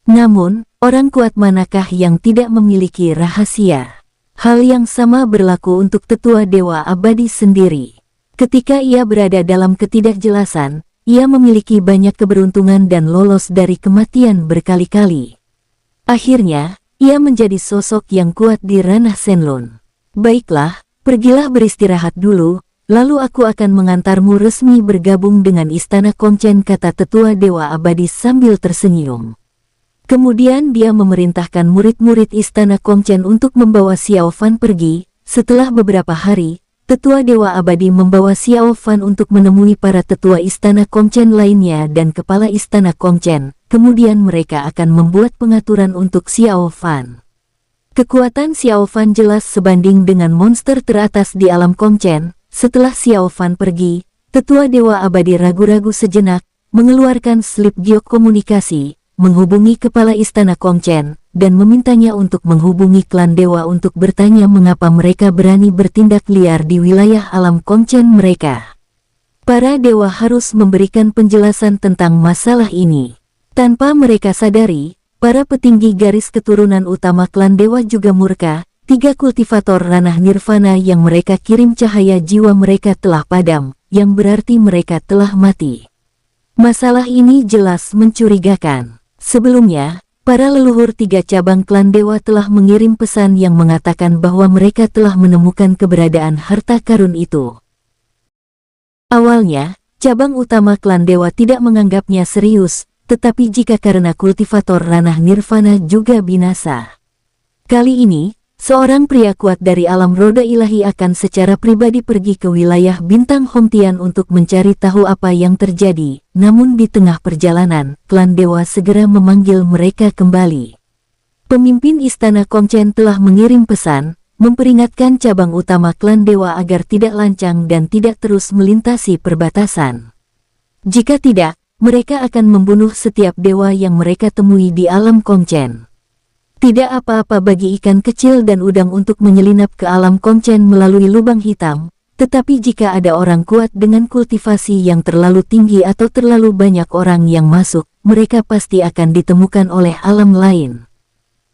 Namun, orang kuat manakah yang tidak memiliki rahasia? Hal yang sama berlaku untuk Tetua Dewa Abadi sendiri. Ketika ia berada dalam ketidakjelasan, ia memiliki banyak keberuntungan dan lolos dari kematian berkali-kali. Akhirnya, ia menjadi sosok yang kuat di ranah Shenlong. Baiklah, pergilah beristirahat dulu, lalu aku akan mengantarmu resmi bergabung dengan Istana Kongchen, kata Tetua Dewa Abadi sambil tersenyum. Kemudian dia memerintahkan murid-murid Istana Kongchen untuk membawa Xiao Fan pergi. Setelah beberapa hari, Tetua Dewa Abadi membawa Xiao Fan untuk menemui para tetua Istana Kongchen lainnya dan kepala Istana Kongchen. Kemudian mereka akan membuat pengaturan untuk Xiao Fan. Kekuatan Xiao Fan jelas sebanding dengan monster teratas di alam Kongchen. Setelah Xiao Fan pergi, Tetua Dewa Abadi ragu-ragu sejenak, mengeluarkan slip giok komunikasi, menghubungi kepala Istana Kongchen, dan memintanya untuk menghubungi klan dewa untuk bertanya mengapa mereka berani bertindak liar di wilayah alam Kongchen mereka. Para dewa harus memberikan penjelasan tentang masalah ini. Tanpa mereka sadari, para petinggi garis keturunan utama klan dewa juga murka. 3 kultivator ranah nirvana yang mereka kirim cahaya jiwa mereka telah padam, yang berarti mereka telah mati. Masalah ini jelas mencurigakan. Sebelumnya, para leluhur 3 cabang klan dewa telah mengirim pesan yang mengatakan bahwa mereka telah menemukan keberadaan harta karun itu. Awalnya, cabang utama klan dewa tidak menganggapnya serius, tetapi jika karena kultivator ranah nirvana juga binasa. Kali ini, seorang pria kuat dari alam roda ilahi akan secara pribadi pergi ke wilayah Bintang Hongtian untuk mencari tahu apa yang terjadi. Namun di tengah perjalanan, klan dewa segera memanggil mereka kembali. Pemimpin Istana Kongchen telah mengirim pesan, memperingatkan cabang utama klan dewa agar tidak lancang dan tidak terus melintasi perbatasan. Jika tidak, mereka akan membunuh setiap dewa yang mereka temui di alam Kongchen. Tidak apa-apa bagi ikan kecil dan udang untuk menyelinap ke alam Kongchen melalui lubang hitam, tetapi jika ada orang kuat dengan kultivasi yang terlalu tinggi atau terlalu banyak orang yang masuk, mereka pasti akan ditemukan oleh alam lain.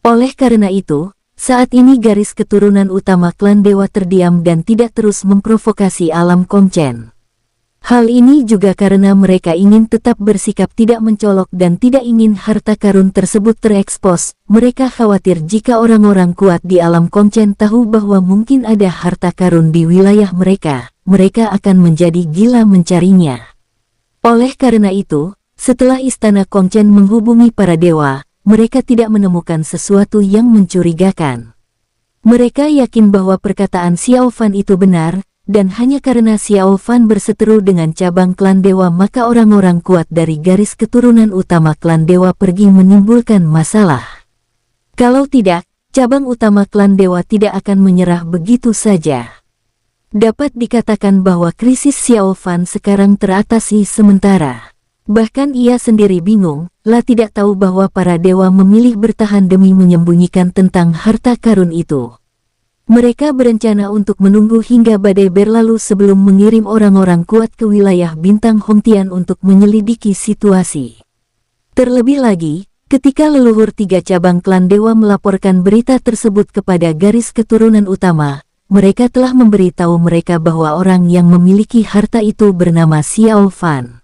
Oleh karena itu, saat ini garis keturunan utama klan dewa terdiam dan tidak terus memprovokasi alam Kongchen. Hal ini juga karena mereka ingin tetap bersikap tidak mencolok dan tidak ingin harta karun tersebut terekspos. Mereka khawatir jika orang-orang kuat di alam Kongchen tahu bahwa mungkin ada harta karun di wilayah mereka, mereka akan menjadi gila mencarinya. Oleh karena itu, setelah Istana Kongchen menghubungi para dewa, mereka tidak menemukan sesuatu yang mencurigakan. Mereka yakin bahwa perkataan Xiao Fan itu benar, dan hanya karena Xiao Fan berseteru dengan cabang klan dewa maka orang-orang kuat dari garis keturunan utama klan dewa pergi menimbulkan masalah. Kalau tidak, cabang utama klan dewa tidak akan menyerah begitu saja. Dapat dikatakan bahwa krisis Xiao Fan sekarang teratasi sementara. Bahkan ia sendiri bingung, tidak tahu bahwa para dewa memilih bertahan demi menyembunyikan tentang harta karun itu. Mereka berencana untuk menunggu hingga badai berlalu sebelum mengirim orang-orang kuat ke wilayah bintang Hongtian untuk menyelidiki situasi. Terlebih lagi, ketika leluhur 3 cabang klan dewa melaporkan berita tersebut kepada garis keturunan utama, mereka telah memberitahu mereka bahwa orang yang memiliki harta itu bernama Xiao Fan.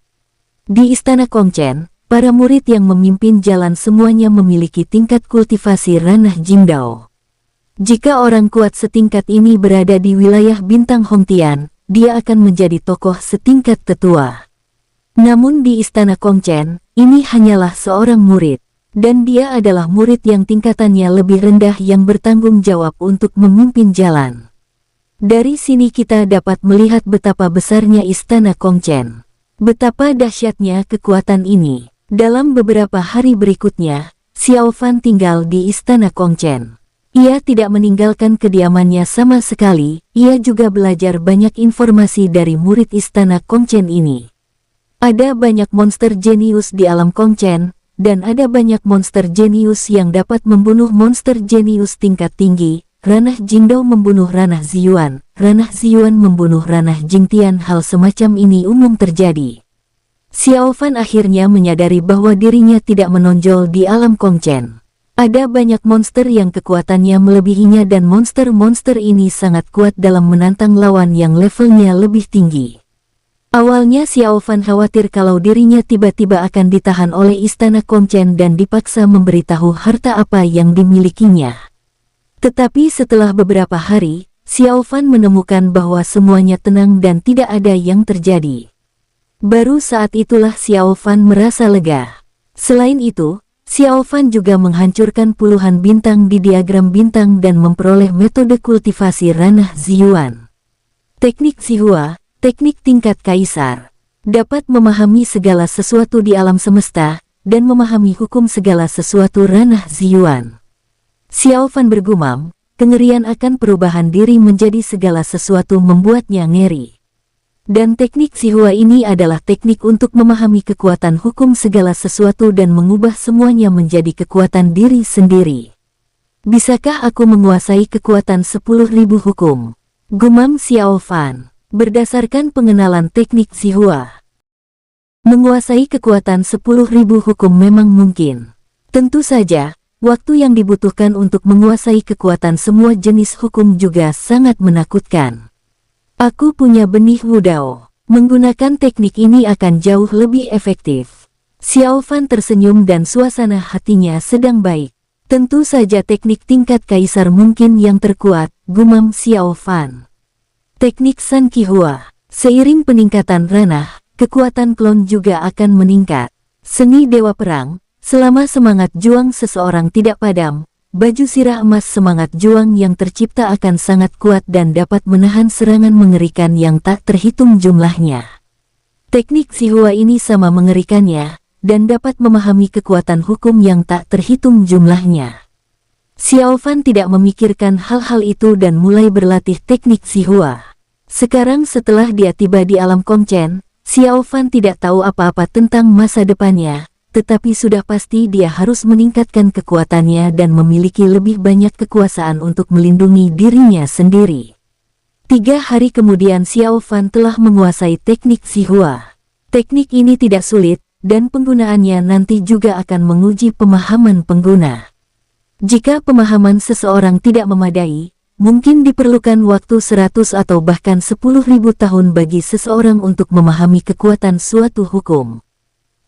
Di Istana Kongchen, para murid yang memimpin jalan semuanya memiliki tingkat kultivasi ranah Jingdao. Jika orang kuat setingkat ini berada di wilayah bintang Hongtian, dia akan menjadi tokoh setingkat tetua. Namun di Istana Kongchen, ini hanyalah seorang murid, dan dia adalah murid yang tingkatannya lebih rendah yang bertanggung jawab untuk memimpin jalan. Dari sini kita dapat melihat betapa besarnya Istana Kongchen. Betapa dahsyatnya kekuatan ini. Dalam beberapa hari berikutnya, Xiao Fan tinggal di Istana Kongchen. Ia tidak meninggalkan kediamannya sama sekali, ia juga belajar banyak informasi dari murid Istana Kongchen ini. Ada banyak monster jenius di alam Kongchen, dan ada banyak monster jenius yang dapat membunuh monster jenius tingkat tinggi. Ranah Jingdao membunuh ranah Ziyuan, ranah Ziyuan membunuh ranah Jingtian. Hal semacam ini umum terjadi. Xiao Fan akhirnya menyadari bahwa dirinya tidak menonjol di alam Kongchen. Ada banyak monster yang kekuatannya melebihinya dan monster-monster ini sangat kuat dalam menantang lawan yang levelnya lebih tinggi. Awalnya Xiao Fan khawatir kalau dirinya tiba-tiba akan ditahan oleh Istana Kongchen dan dipaksa memberitahu harta apa yang dimilikinya. Tetapi setelah beberapa hari, Xiao Fan menemukan bahwa semuanya tenang dan tidak ada yang terjadi. Baru saat itulah Xiao Fan merasa lega. Selain itu, Xiao Fan juga menghancurkan puluhan bintang di diagram bintang dan memperoleh metode kultivasi ranah Ziyuan. Teknik Zihua, teknik tingkat kaisar, dapat memahami segala sesuatu di alam semesta, dan memahami hukum segala sesuatu ranah Ziyuan. Xiao Fan bergumam, kengerian akan perubahan diri menjadi segala sesuatu membuatnya ngeri. Dan teknik Zihua ini adalah teknik untuk memahami kekuatan hukum segala sesuatu dan mengubah semuanya menjadi kekuatan diri sendiri. Bisakah aku menguasai kekuatan 10.000 hukum? Gumam Xiao Fan. Berdasarkan pengenalan teknik Zihua, menguasai kekuatan 10.000 hukum memang mungkin. Tentu saja, waktu yang dibutuhkan untuk menguasai kekuatan semua jenis hukum juga sangat menakutkan. Aku punya benih Wudao. Menggunakan teknik ini akan jauh lebih efektif. Xiao Fan tersenyum dan suasana hatinya sedang baik. Tentu saja teknik tingkat kaisar mungkin yang terkuat, gumam Xiao Fan. Teknik San Qihua. Seiring peningkatan ranah, kekuatan klon juga akan meningkat. Seni Dewa Perang. Selama semangat juang seseorang tidak padam, baju sirah emas semangat juang yang tercipta akan sangat kuat dan dapat menahan serangan mengerikan yang tak terhitung jumlahnya. Teknik Zihua ini sama mengerikannya, dan dapat memahami kekuatan hukum yang tak terhitung jumlahnya. Xiao Fan tidak memikirkan hal-hal itu dan mulai berlatih teknik Zihua. Sekarang setelah dia tiba di alam Kongchen, Xiao Fan tidak tahu apa-apa tentang masa depannya. Tetapi sudah pasti dia harus meningkatkan kekuatannya dan memiliki lebih banyak kekuasaan untuk melindungi dirinya sendiri. 3 hari kemudian Xiao Fan telah menguasai teknik Zihua. Teknik ini tidak sulit, dan penggunaannya nanti juga akan menguji pemahaman pengguna. Jika pemahaman seseorang tidak memadai, mungkin diperlukan waktu 100 atau bahkan 10.000 tahun bagi seseorang untuk memahami kekuatan suatu hukum.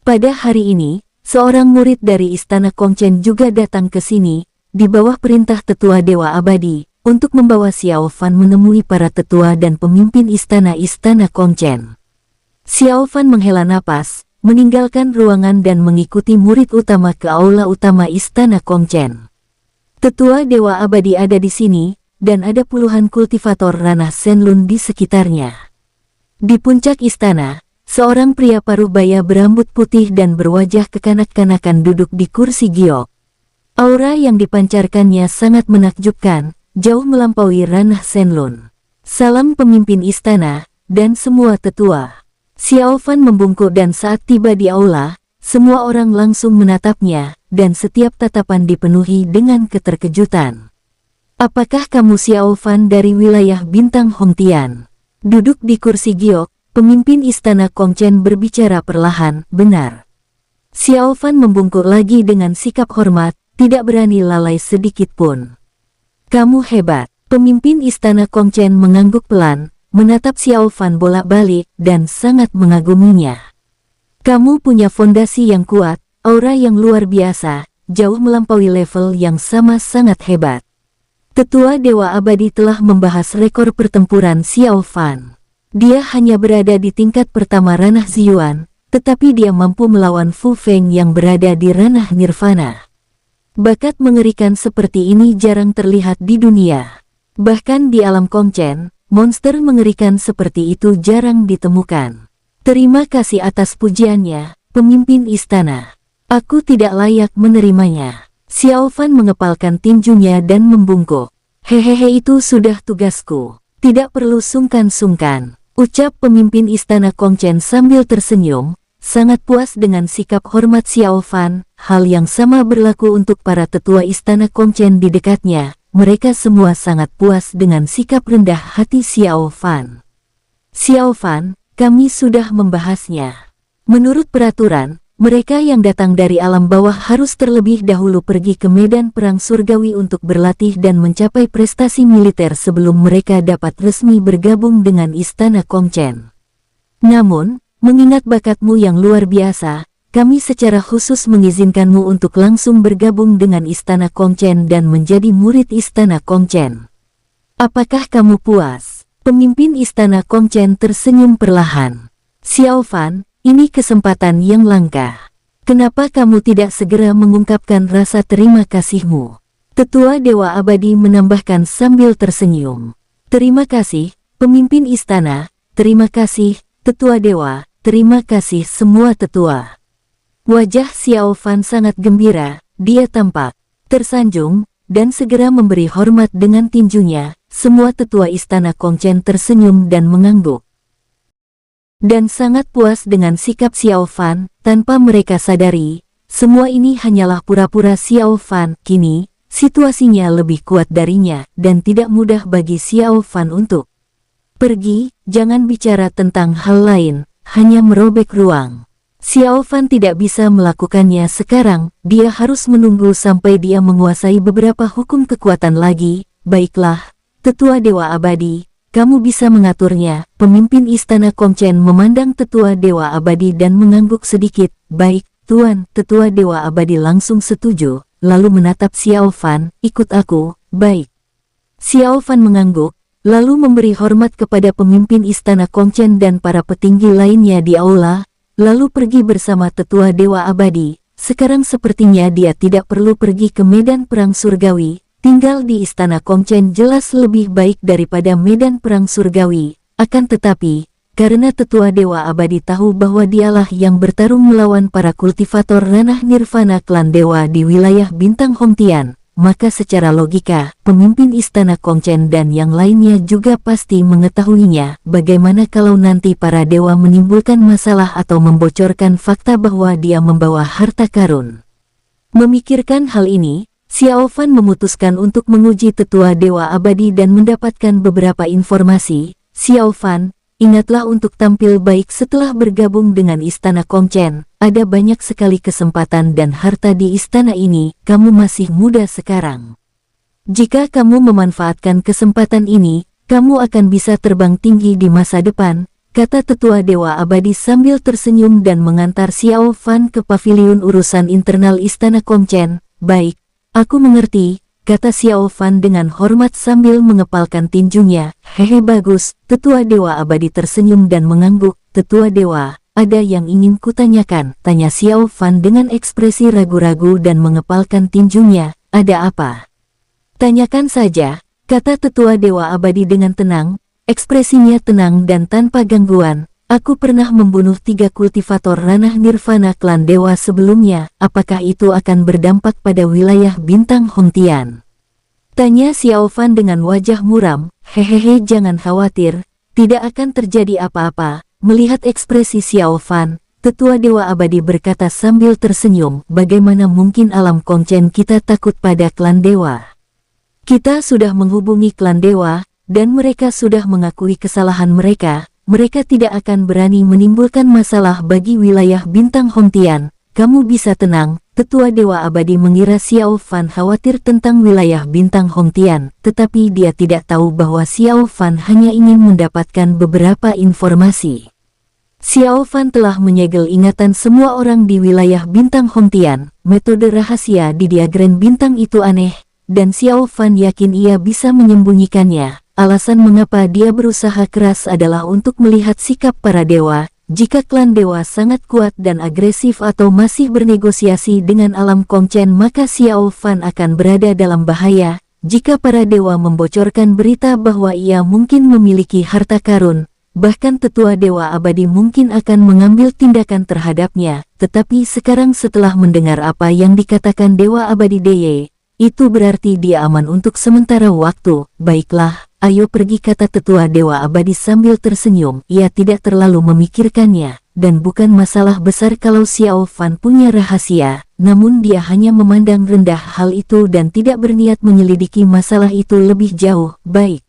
Pada hari ini, seorang murid dari Istana Kongchen juga datang ke sini, di bawah perintah Tetua Dewa Abadi, untuk membawa Xiao Fan menemui para tetua dan pemimpin istana-istana Kongchen. Xiao Fan menghela napas, meninggalkan ruangan dan mengikuti murid utama ke aula utama Istana Kongchen. Tetua Dewa Abadi ada di sini, dan ada puluhan kultivator ranah Shenlun di sekitarnya. Di puncak istana, seorang pria parubaya berambut putih dan berwajah kekanak-kanakan duduk di kursi giok. Aura yang dipancarkannya sangat menakjubkan, jauh melampaui ranah Shenlun. Salam pemimpin istana, dan semua tetua. Xiao Fan membungkuk dan saat tiba di aula, semua orang langsung menatapnya, dan setiap tatapan dipenuhi dengan keterkejutan. Apakah kamu Xiao Fan dari wilayah Bintang Hongtian? Duduk di kursi giok, pemimpin istana Kongchen berbicara perlahan, benar. Xiao Fan membungkuk lagi dengan sikap hormat, tidak berani lalai sedikit pun. Kamu hebat. Pemimpin istana Kongchen mengangguk pelan, menatap Xiao Fan bolak-balik, dan sangat mengaguminya. Kamu punya fondasi yang kuat, aura yang luar biasa, jauh melampaui level yang sama sangat hebat. Tetua Dewa Abadi telah membahas rekor pertempuran Xiao Fan. Dia hanya berada di tingkat pertama ranah Ziyuan, tetapi dia mampu melawan Fu Feng yang berada di ranah Nirvana. Bakat mengerikan seperti ini jarang terlihat di dunia. Bahkan di alam Kongchen, monster mengerikan seperti itu jarang ditemukan. Terima kasih atas pujiannya, pemimpin istana. Aku tidak layak menerimanya. Xiao Fan mengepalkan tinjunya dan membungkuk. Hehehe, itu sudah tugasku. Tidak perlu sungkan-sungkan, ucap pemimpin istana Kongchen sambil tersenyum, sangat puas dengan sikap hormat Xiao Fan. Hal yang sama berlaku untuk para tetua istana Kongchen di dekatnya. Mereka semua sangat puas dengan sikap rendah hati Xiao Fan. Xiao Fan, kami sudah membahasnya. Menurut peraturan, mereka yang datang dari alam bawah harus terlebih dahulu pergi ke medan perang surgawi untuk berlatih dan mencapai prestasi militer sebelum mereka dapat resmi bergabung dengan istana Kongchen. Namun, mengingat bakatmu yang luar biasa, kami secara khusus mengizinkanmu untuk langsung bergabung dengan istana Kongchen dan menjadi murid istana Kongchen. Apakah kamu puas? Pemimpin istana Kongchen tersenyum perlahan. Xiao Fan, ini kesempatan yang langka. Kenapa kamu tidak segera mengungkapkan rasa terima kasihmu? Tetua Dewa Abadi menambahkan sambil tersenyum. Terima kasih, pemimpin istana. Terima kasih, tetua dewa. Terima kasih semua tetua. Wajah Xiao Fan sangat gembira, dia tampak tersanjung, dan segera memberi hormat dengan tinjunya. Semua tetua istana Kongchen tersenyum dan mengangguk. Dan sangat puas dengan sikap Xiao Fan, tanpa mereka sadari, semua ini hanyalah pura-pura Xiao Fan. Kini, situasinya lebih kuat darinya, dan tidak mudah bagi Xiao Fan untuk pergi. Jangan bicara tentang hal lain, hanya merobek ruang. Xiao Fan tidak bisa melakukannya sekarang, dia harus menunggu sampai dia menguasai beberapa hukum kekuatan lagi. Baiklah, Tetua Dewa Abadi, kamu bisa mengaturnya. Pemimpin istana Kongchen memandang Tetua Dewa Abadi dan mengangguk sedikit. Baik, Tuan. Tetua Dewa Abadi langsung setuju, lalu menatap Xiao Fan. Ikut aku. Baik. Xiao Fan mengangguk, lalu memberi hormat kepada pemimpin istana Kongchen dan para petinggi lainnya di aula, lalu pergi bersama Tetua Dewa Abadi. Sekarang sepertinya dia tidak perlu pergi ke medan perang surgawi. Tinggal di istana Kongchen jelas lebih baik daripada medan perang surgawi. Akan tetapi, karena Tetua Dewa Abadi tahu bahwa dialah yang bertarung melawan para kultivator ranah Nirvana klan dewa di wilayah Bintang Hongtian, maka secara logika, pemimpin istana Kongchen dan yang lainnya juga pasti mengetahuinya. Bagaimana kalau nanti para dewa menimbulkan masalah atau membocorkan fakta bahwa dia membawa harta karun? Memikirkan hal ini, Xiao Fan memutuskan untuk menguji Tetua Dewa Abadi dan mendapatkan beberapa informasi. Xiao Fan, ingatlah untuk tampil baik setelah bergabung dengan istana Kongchen. Ada banyak sekali kesempatan dan harta di istana ini, kamu masih muda sekarang. Jika kamu memanfaatkan kesempatan ini, kamu akan bisa terbang tinggi di masa depan, kata Tetua Dewa Abadi sambil tersenyum dan mengantar Xiao Fan ke paviliun urusan internal istana Kongchen. Baik. Aku mengerti, kata Xiao Fan dengan hormat sambil mengepalkan tinjunya. Hehe, bagus. Tetua Dewa Abadi tersenyum dan mengangguk. Tetua Dewa, ada yang ingin kutanyakan, tanya Xiao Fan dengan ekspresi ragu-ragu dan mengepalkan tinjunya. Ada apa? Tanyakan saja, kata tetua Dewa Abadi dengan tenang, ekspresinya tenang dan tanpa gangguan. Aku pernah membunuh 3 kultivator ranah nirvana klan dewa sebelumnya, apakah itu akan berdampak pada wilayah bintang Hongtian? Tanya Xiao Fan dengan wajah muram. Hehehe, jangan khawatir, tidak akan terjadi apa-apa. Melihat ekspresi Xiao Fan, tetua Dewa Abadi berkata sambil tersenyum, bagaimana mungkin alam Kongchen kita takut pada klan dewa? Kita sudah menghubungi klan dewa, dan mereka sudah mengakui kesalahan mereka. Mereka tidak akan berani menimbulkan masalah bagi wilayah bintang Hongtian. Kamu bisa tenang. Tetua Dewa Abadi mengira Xiao Fan khawatir tentang wilayah bintang Hongtian, tetapi dia tidak tahu bahwa Xiao Fan hanya ingin mendapatkan beberapa informasi. Xiao Fan telah menyegel ingatan semua orang di wilayah bintang Hongtian. Metode rahasia di diagram bintang itu aneh, dan Xiao Fan yakin ia bisa menyembunyikannya. Alasan mengapa dia berusaha keras adalah untuk melihat sikap para dewa. Jika klan dewa sangat kuat dan agresif atau masih bernegosiasi dengan alam Kongchen, maka Xiao Fan akan berada dalam bahaya. Jika para dewa membocorkan berita bahwa ia mungkin memiliki harta karun, bahkan tetua Dewa Abadi mungkin akan mengambil tindakan terhadapnya. Tetapi sekarang setelah mendengar apa yang dikatakan Dewa Abadi Deye, itu berarti dia aman untuk sementara waktu. Baiklah, ayo pergi, kata tetua Dewa Abadi sambil tersenyum. Ia tidak terlalu memikirkannya, dan bukan masalah besar kalau Xiao Fan punya rahasia, namun dia hanya memandang rendah hal itu dan tidak berniat menyelidiki masalah itu lebih jauh. Baik.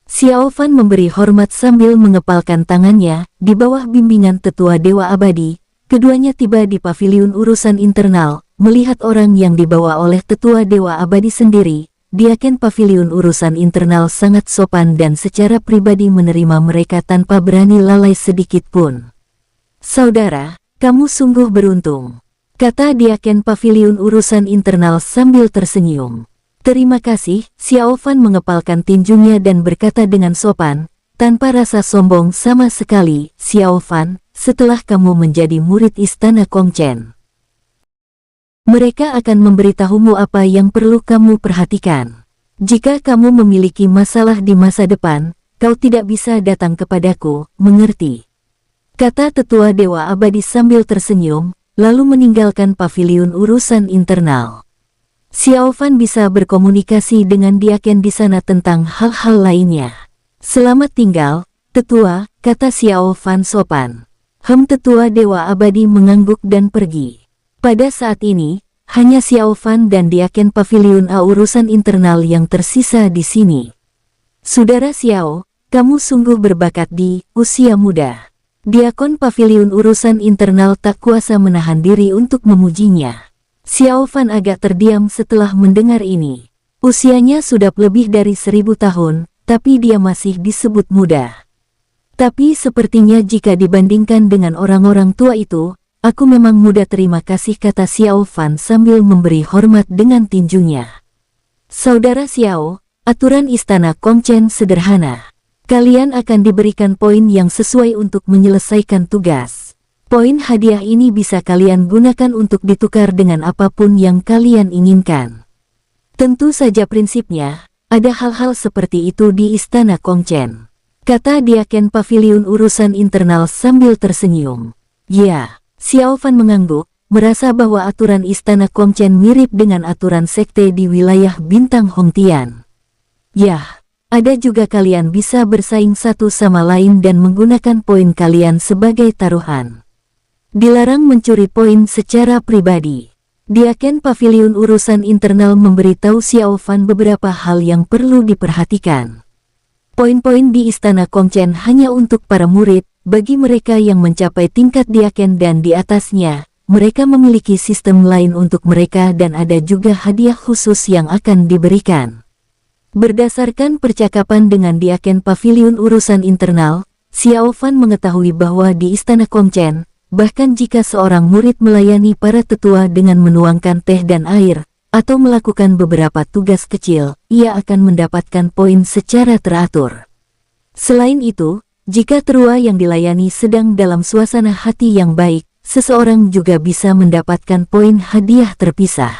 Xiao Fan memberi hormat sambil mengepalkan tangannya. Di bawah bimbingan tetua Dewa Abadi, keduanya tiba di paviliun urusan internal. Melihat orang yang dibawa oleh tetua Dewa Abadi sendiri, Diaken paviliun urusan internal sangat sopan dan secara pribadi menerima mereka tanpa berani lalai sedikit pun. Saudara, kamu sungguh beruntung, kata Diaken paviliun urusan internal sambil tersenyum. Terima kasih, Xiao Fan mengepalkan tinjunya dan berkata dengan sopan, tanpa rasa sombong sama sekali. Xiao Fan, setelah kamu menjadi murid Istana Kongchen, mereka akan memberitahumu apa yang perlu kamu perhatikan. Jika kamu memiliki masalah di masa depan, kau tidak bisa datang kepadaku, mengerti? Kata tetua Dewa Abadi sambil tersenyum, lalu meninggalkan paviliun urusan internal. Xiao Fan bisa berkomunikasi dengan Diaken di sana tentang hal-hal lainnya. Selamat tinggal, tetua, kata Xiao Fan sopan. Tetua Dewa Abadi mengangguk dan pergi. Pada saat ini, hanya Xiao Fan dan Diaken paviliun A urusan internal yang tersisa di sini. Saudara Xiao, kamu sungguh berbakat di usia muda. Diakon paviliun urusan internal tak kuasa menahan diri untuk memujinya. Xiao Fan agak terdiam setelah mendengar ini. Usianya sudah lebih dari 1000 tahun, tapi dia masih disebut muda. Tapi sepertinya jika dibandingkan dengan orang-orang tua itu, aku memang muda. Terima kasih, kata Xiao Fan sambil memberi hormat dengan tinjunya. Saudara Xiao, aturan Istana Kongchen sederhana. Kalian akan diberikan poin yang sesuai untuk menyelesaikan tugas. Poin hadiah ini bisa kalian gunakan untuk ditukar dengan apapun yang kalian inginkan. Tentu saja prinsipnya, ada hal-hal seperti itu di Istana Kongchen, kata Diaken paviliun urusan internal sambil tersenyum. Ya. Xiao Fan mengangguk, merasa bahwa aturan Istana Kongchen mirip dengan aturan sekte di wilayah bintang Hongtian. Yah, ada juga kalian bisa bersaing satu sama lain dan menggunakan poin kalian sebagai taruhan. Dilarang mencuri poin secara pribadi. Diaken paviliun urusan internal memberitahu Xiao Fan beberapa hal yang perlu diperhatikan. Poin-poin di Istana Kongchen hanya untuk para murid. Bagi mereka yang mencapai tingkat Diaken dan di atasnya, mereka memiliki sistem lain untuk mereka dan ada juga hadiah khusus yang akan diberikan. Berdasarkan percakapan dengan Diaken paviliun urusan internal, Xiao Fan mengetahui bahwa di Istana Kongchen, bahkan jika seorang murid melayani para tetua dengan menuangkan teh dan air, atau melakukan beberapa tugas kecil, ia akan mendapatkan poin secara teratur. Selain itu, jika terua yang dilayani sedang dalam suasana hati yang baik, seseorang juga bisa mendapatkan poin hadiah terpisah.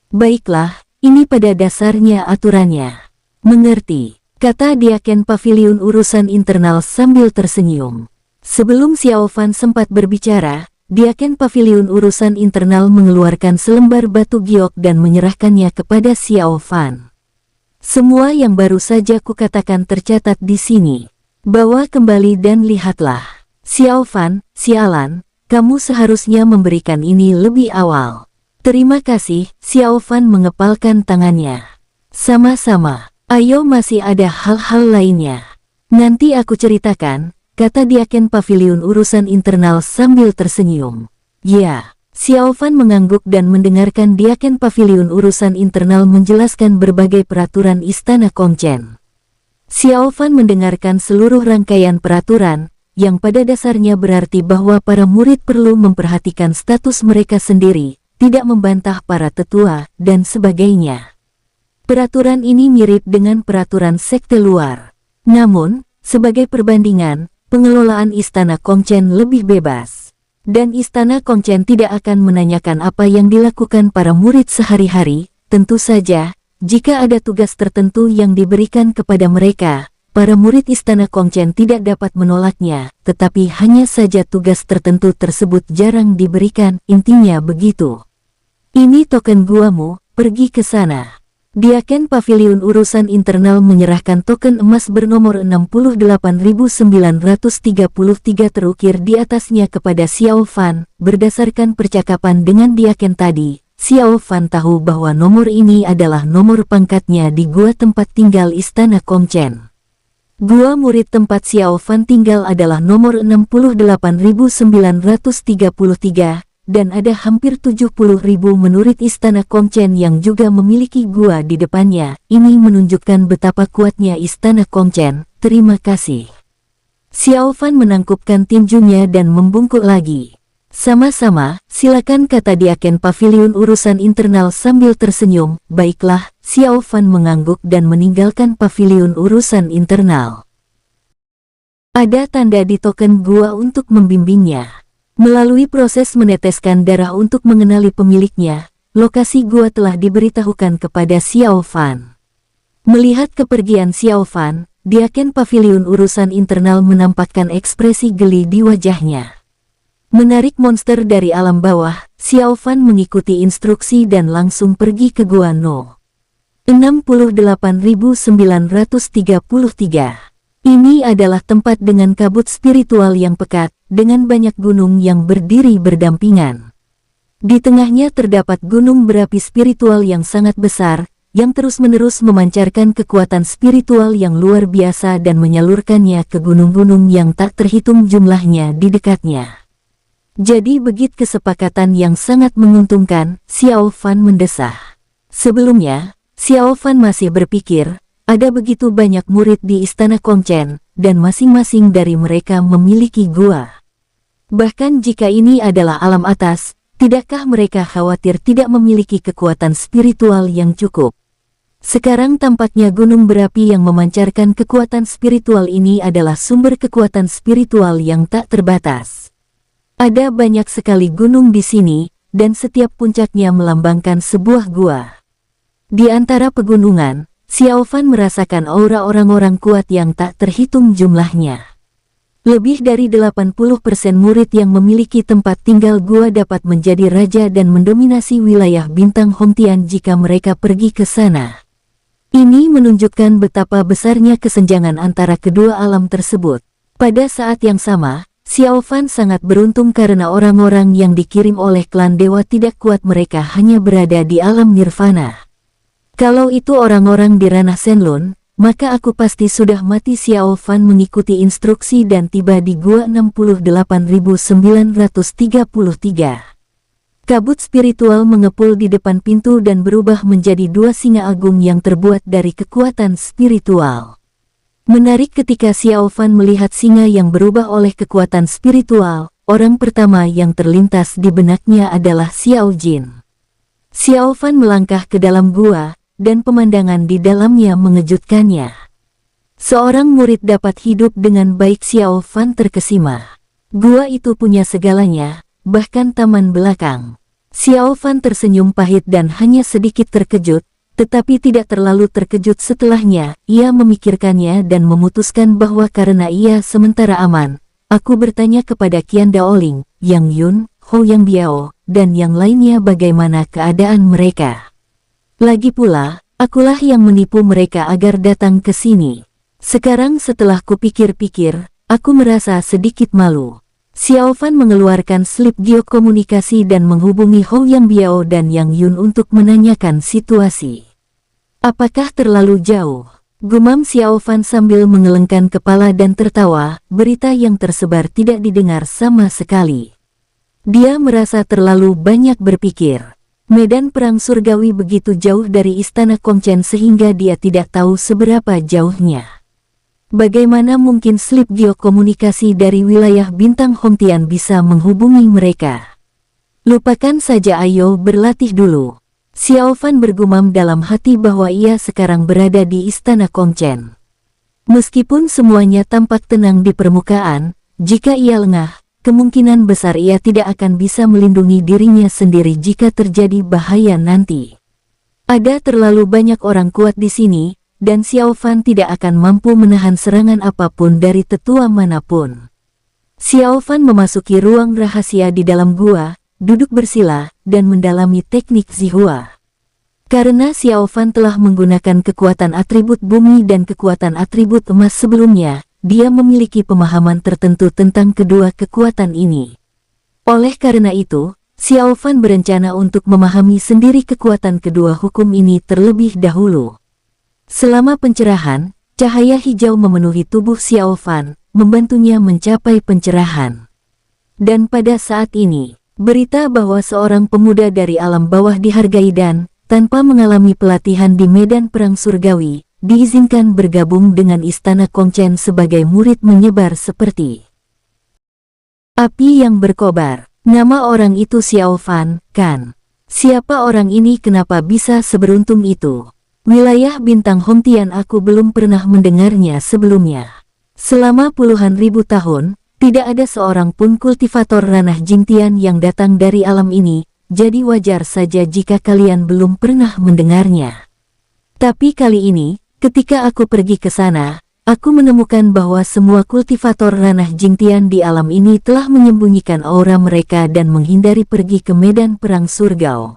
Baiklah, ini pada dasarnya aturannya. Mengerti, kata Diaken Paviliun urusan internal sambil tersenyum. Sebelum Xiao Fan sempat berbicara, Diaken Paviliun urusan internal mengeluarkan selembar batu giok dan menyerahkannya kepada Xiao Fan. Semua yang baru saja kukatakan tercatat di sini. Bawa kembali dan lihatlah. Xiao Fan, sialan, kamu seharusnya memberikan ini lebih awal. Terima kasih, Xiao Fan mengepalkan tangannya. Sama-sama, ayo masih ada hal-hal lainnya. Nanti aku ceritakan, kata Diaken Paviliun urusan internal sambil tersenyum. Ya, Xiao Fan mengangguk dan mendengarkan Diaken Paviliun urusan internal menjelaskan berbagai peraturan Istana Kongchen. Xiao Fan mendengarkan seluruh rangkaian peraturan, yang pada dasarnya berarti bahwa para murid perlu memperhatikan status mereka sendiri, tidak membantah para tetua, dan sebagainya. Peraturan ini mirip dengan peraturan sekte luar. Namun, sebagai perbandingan, pengelolaan Istana Kongchen lebih bebas. Dan Istana Kongchen tidak akan menanyakan apa yang dilakukan para murid sehari-hari, tentu saja, jika ada tugas tertentu yang diberikan kepada mereka, para murid Istana Kongchen tidak dapat menolaknya, tetapi hanya saja tugas tertentu tersebut jarang diberikan, intinya begitu. Ini token guamu, pergi ke sana. Diaken Paviliun urusan internal menyerahkan token emas bernomor 68.933 terukir di atasnya kepada Xiao Fan. Berdasarkan percakapan dengan Diaken tadi, Xiao Fan tahu bahwa nomor ini adalah nomor pangkatnya di gua tempat tinggal Istana Kongchen. Gua murid tempat Xiao Fan tinggal adalah nomor 68.933, dan ada hampir 70.000 murid Istana Kongchen yang juga memiliki gua di depannya. Ini menunjukkan betapa kuatnya Istana Kongchen. Terima kasih. Xiao Fan menangkupkan tinjunya dan membungkuk lagi. Sama-sama, silakan, kata Diaken Paviliun urusan internal sambil tersenyum. Baiklah, Xiao Fan mengangguk dan meninggalkan paviliun urusan internal. Ada tanda di token gua untuk membimbingnya. Melalui proses meneteskan darah untuk mengenali pemiliknya, lokasi gua telah diberitahukan kepada Xiao Fan. Melihat kepergian Xiao Fan, Diaken Paviliun urusan internal menampakkan ekspresi geli di wajahnya. Menarik monster dari alam bawah, Xiao Fan mengikuti instruksi dan langsung pergi ke Gua No. 68.933. Ini adalah tempat dengan kabut spiritual yang pekat, dengan banyak gunung yang berdiri berdampingan. Di tengahnya terdapat gunung berapi spiritual yang sangat besar, yang terus-menerus memancarkan kekuatan spiritual yang luar biasa dan menyalurkannya ke gunung-gunung yang tak terhitung jumlahnya di dekatnya. Jadi begitu kesepakatan yang sangat menguntungkan, Xiao Fan mendesah. Sebelumnya, Xiao Fan masih berpikir, ada begitu banyak murid di Istana Kongchen, dan masing-masing dari mereka memiliki gua. Bahkan jika ini adalah alam atas, tidakkah mereka khawatir tidak memiliki kekuatan spiritual yang cukup? Sekarang tampaknya gunung berapi yang memancarkan kekuatan spiritual ini adalah sumber kekuatan spiritual yang tak terbatas. Ada banyak sekali gunung di sini, dan setiap puncaknya melambangkan sebuah gua. Di antara pegunungan, Xiao Fan merasakan aura orang-orang kuat yang tak terhitung jumlahnya. Lebih dari 80% murid yang memiliki tempat tinggal gua dapat menjadi raja dan mendominasi wilayah bintang Hongtian jika mereka pergi ke sana. Ini menunjukkan betapa besarnya kesenjangan antara kedua alam tersebut. Pada saat yang sama, Xiao Fan sangat beruntung karena orang-orang yang dikirim oleh klan dewa tidak kuat, mereka hanya berada di alam nirvana. Kalau itu orang-orang di ranah Shenlong, maka aku pasti sudah mati. Xiao Fan mengikuti instruksi dan tiba di gua 68.933. Kabut spiritual mengepul di depan pintu dan berubah menjadi dua singa agung yang terbuat dari kekuatan spiritual. Menarik ketika Xiao Fan melihat singa yang berubah oleh kekuatan spiritual, orang pertama yang terlintas di benaknya adalah Xiao Jin. Xiao Fan melangkah ke dalam gua, dan pemandangan di dalamnya mengejutkannya. Seorang murid dapat hidup dengan baik. Xiao Fan terkesima. Gua itu punya segalanya, bahkan taman belakang. Xiao Fan tersenyum pahit dan hanya sedikit terkejut, tetapi tidak terlalu terkejut setelahnya. Ia memikirkannya dan memutuskan bahwa karena ia sementara aman, aku bertanya kepada Qian Daoling, Yang Yun, Hou Yang Biao, dan yang lainnya bagaimana keadaan mereka. Lagi pula, akulah yang menipu mereka agar datang ke sini. Sekarang setelah kupikir-pikir, aku merasa sedikit malu. Xiao Fan mengeluarkan slip geokomunikasi dan menghubungi Hou Yang Biao dan Yang Yun untuk menanyakan situasi. Apakah terlalu jauh? Gumam Xiao Fan sambil menggelengkan kepala dan tertawa. Berita yang tersebar tidak didengar sama sekali. Dia merasa terlalu banyak berpikir. Medan perang surgawi begitu jauh dari istana Kongchen sehingga dia tidak tahu seberapa jauhnya. Bagaimana mungkin slip geokomunikasi dari wilayah bintang Hongtian bisa menghubungi mereka? Lupakan saja, ayo berlatih dulu. Xiao Fan bergumam dalam hati bahwa ia sekarang berada di istana Kongchen. Meskipun semuanya tampak tenang di permukaan, jika ia lengah, kemungkinan besar ia tidak akan bisa melindungi dirinya sendiri jika terjadi bahaya nanti. Ada terlalu banyak orang kuat di sini, dan Xiao Fan tidak akan mampu menahan serangan apapun dari tetua manapun. Xiao Fan memasuki ruang rahasia di dalam gua, duduk bersila, dan mendalami teknik Zihua. Karena Xiao Fan telah menggunakan kekuatan atribut bumi dan kekuatan atribut emas sebelumnya, dia memiliki pemahaman tertentu tentang kedua kekuatan ini. Oleh karena itu, Xiao Fan berencana untuk memahami sendiri kekuatan kedua hukum ini terlebih dahulu. Selama pencerahan, cahaya hijau memenuhi tubuh Xiao Fan, membantunya mencapai pencerahan. Dan pada saat ini, berita bahwa seorang pemuda dari alam bawah dihargai dan, tanpa mengalami pelatihan di medan perang surgawi, diizinkan bergabung dengan istana Kongchen sebagai murid menyebar seperti api yang berkobar. Nama orang itu Xiao Fan, kan? Siapa orang ini, kenapa bisa seberuntung itu? Wilayah bintang Hongtian aku belum pernah mendengarnya sebelumnya. Selama puluhan ribu tahun, tidak ada seorang pun kultivator ranah Jingtian yang datang dari alam ini, jadi wajar saja jika kalian belum pernah mendengarnya. Tapi kali ini, ketika aku pergi ke sana, aku menemukan bahwa semua kultivator ranah Jingtian di alam ini telah menyembunyikan aura mereka dan menghindari pergi ke medan perang surga.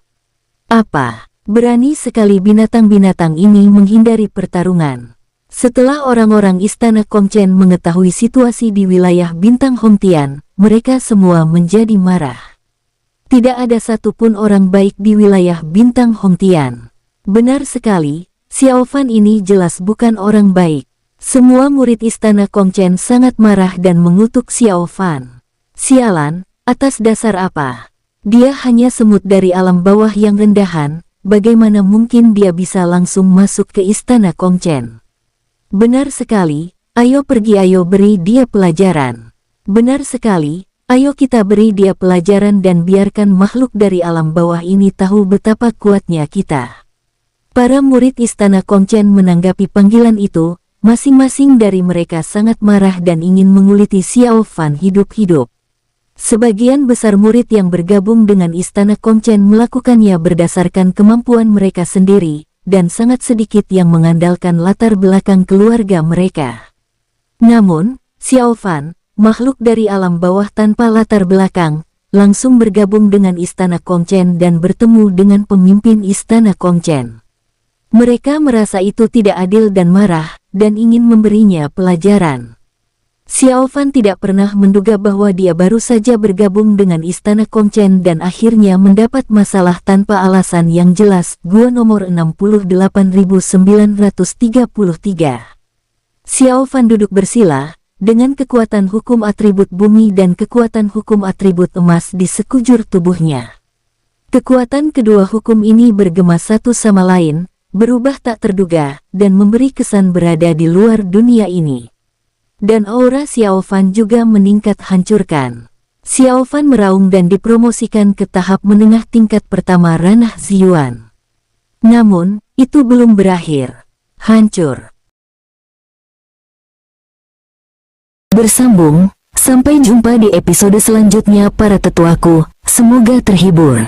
Apa? Berani sekali binatang-binatang ini menghindari pertarungan. Setelah orang-orang istana Kongchen mengetahui situasi di wilayah bintang Hongtian, mereka semua menjadi marah. Tidak ada satupun orang baik di wilayah bintang Hongtian. Benar sekali, Xiao Fan ini jelas bukan orang baik. Semua murid istana Kongchen sangat marah dan mengutuk Xiao Fan. Sialan, atas dasar apa? Dia hanya semut dari alam bawah yang rendahan. Bagaimana mungkin dia bisa langsung masuk ke istana Kongchen? Benar sekali, ayo pergi, ayo beri dia pelajaran. Benar sekali, ayo kita beri dia pelajaran dan biarkan makhluk dari alam bawah ini tahu betapa kuatnya kita. Para murid istana Kongchen menanggapi panggilan itu, masing-masing dari mereka sangat marah dan ingin menguliti Xiao Fan hidup-hidup. Sebagian besar murid yang bergabung dengan istana Kongchen melakukannya berdasarkan kemampuan mereka sendiri, dan sangat sedikit yang mengandalkan latar belakang keluarga mereka. Namun, Xiao Fan, makhluk dari alam bawah tanpa latar belakang, langsung bergabung dengan istana Kongchen dan bertemu dengan pemimpin istana Kongchen. Mereka merasa itu tidak adil dan marah, dan ingin memberinya pelajaran. Xiao Fan tidak pernah menduga bahwa dia baru saja bergabung dengan istana Kongchen dan akhirnya mendapat masalah tanpa alasan yang jelas. Gua nomor 68933. Xiao Fan duduk bersila, dengan kekuatan hukum atribut bumi dan kekuatan hukum atribut emas di sekujur tubuhnya. Kekuatan kedua hukum ini bergema satu sama lain, berubah tak terduga, dan memberi kesan berada di luar dunia ini. Dan aura Xiao Fan juga meningkat hancurkan. Xiao Fan meraung dan dipromosikan ke tahap menengah tingkat pertama ranah Ziyuan. Namun, itu belum berakhir. Hancur. Bersambung, sampai jumpa di episode selanjutnya para tetuaku, semoga terhibur.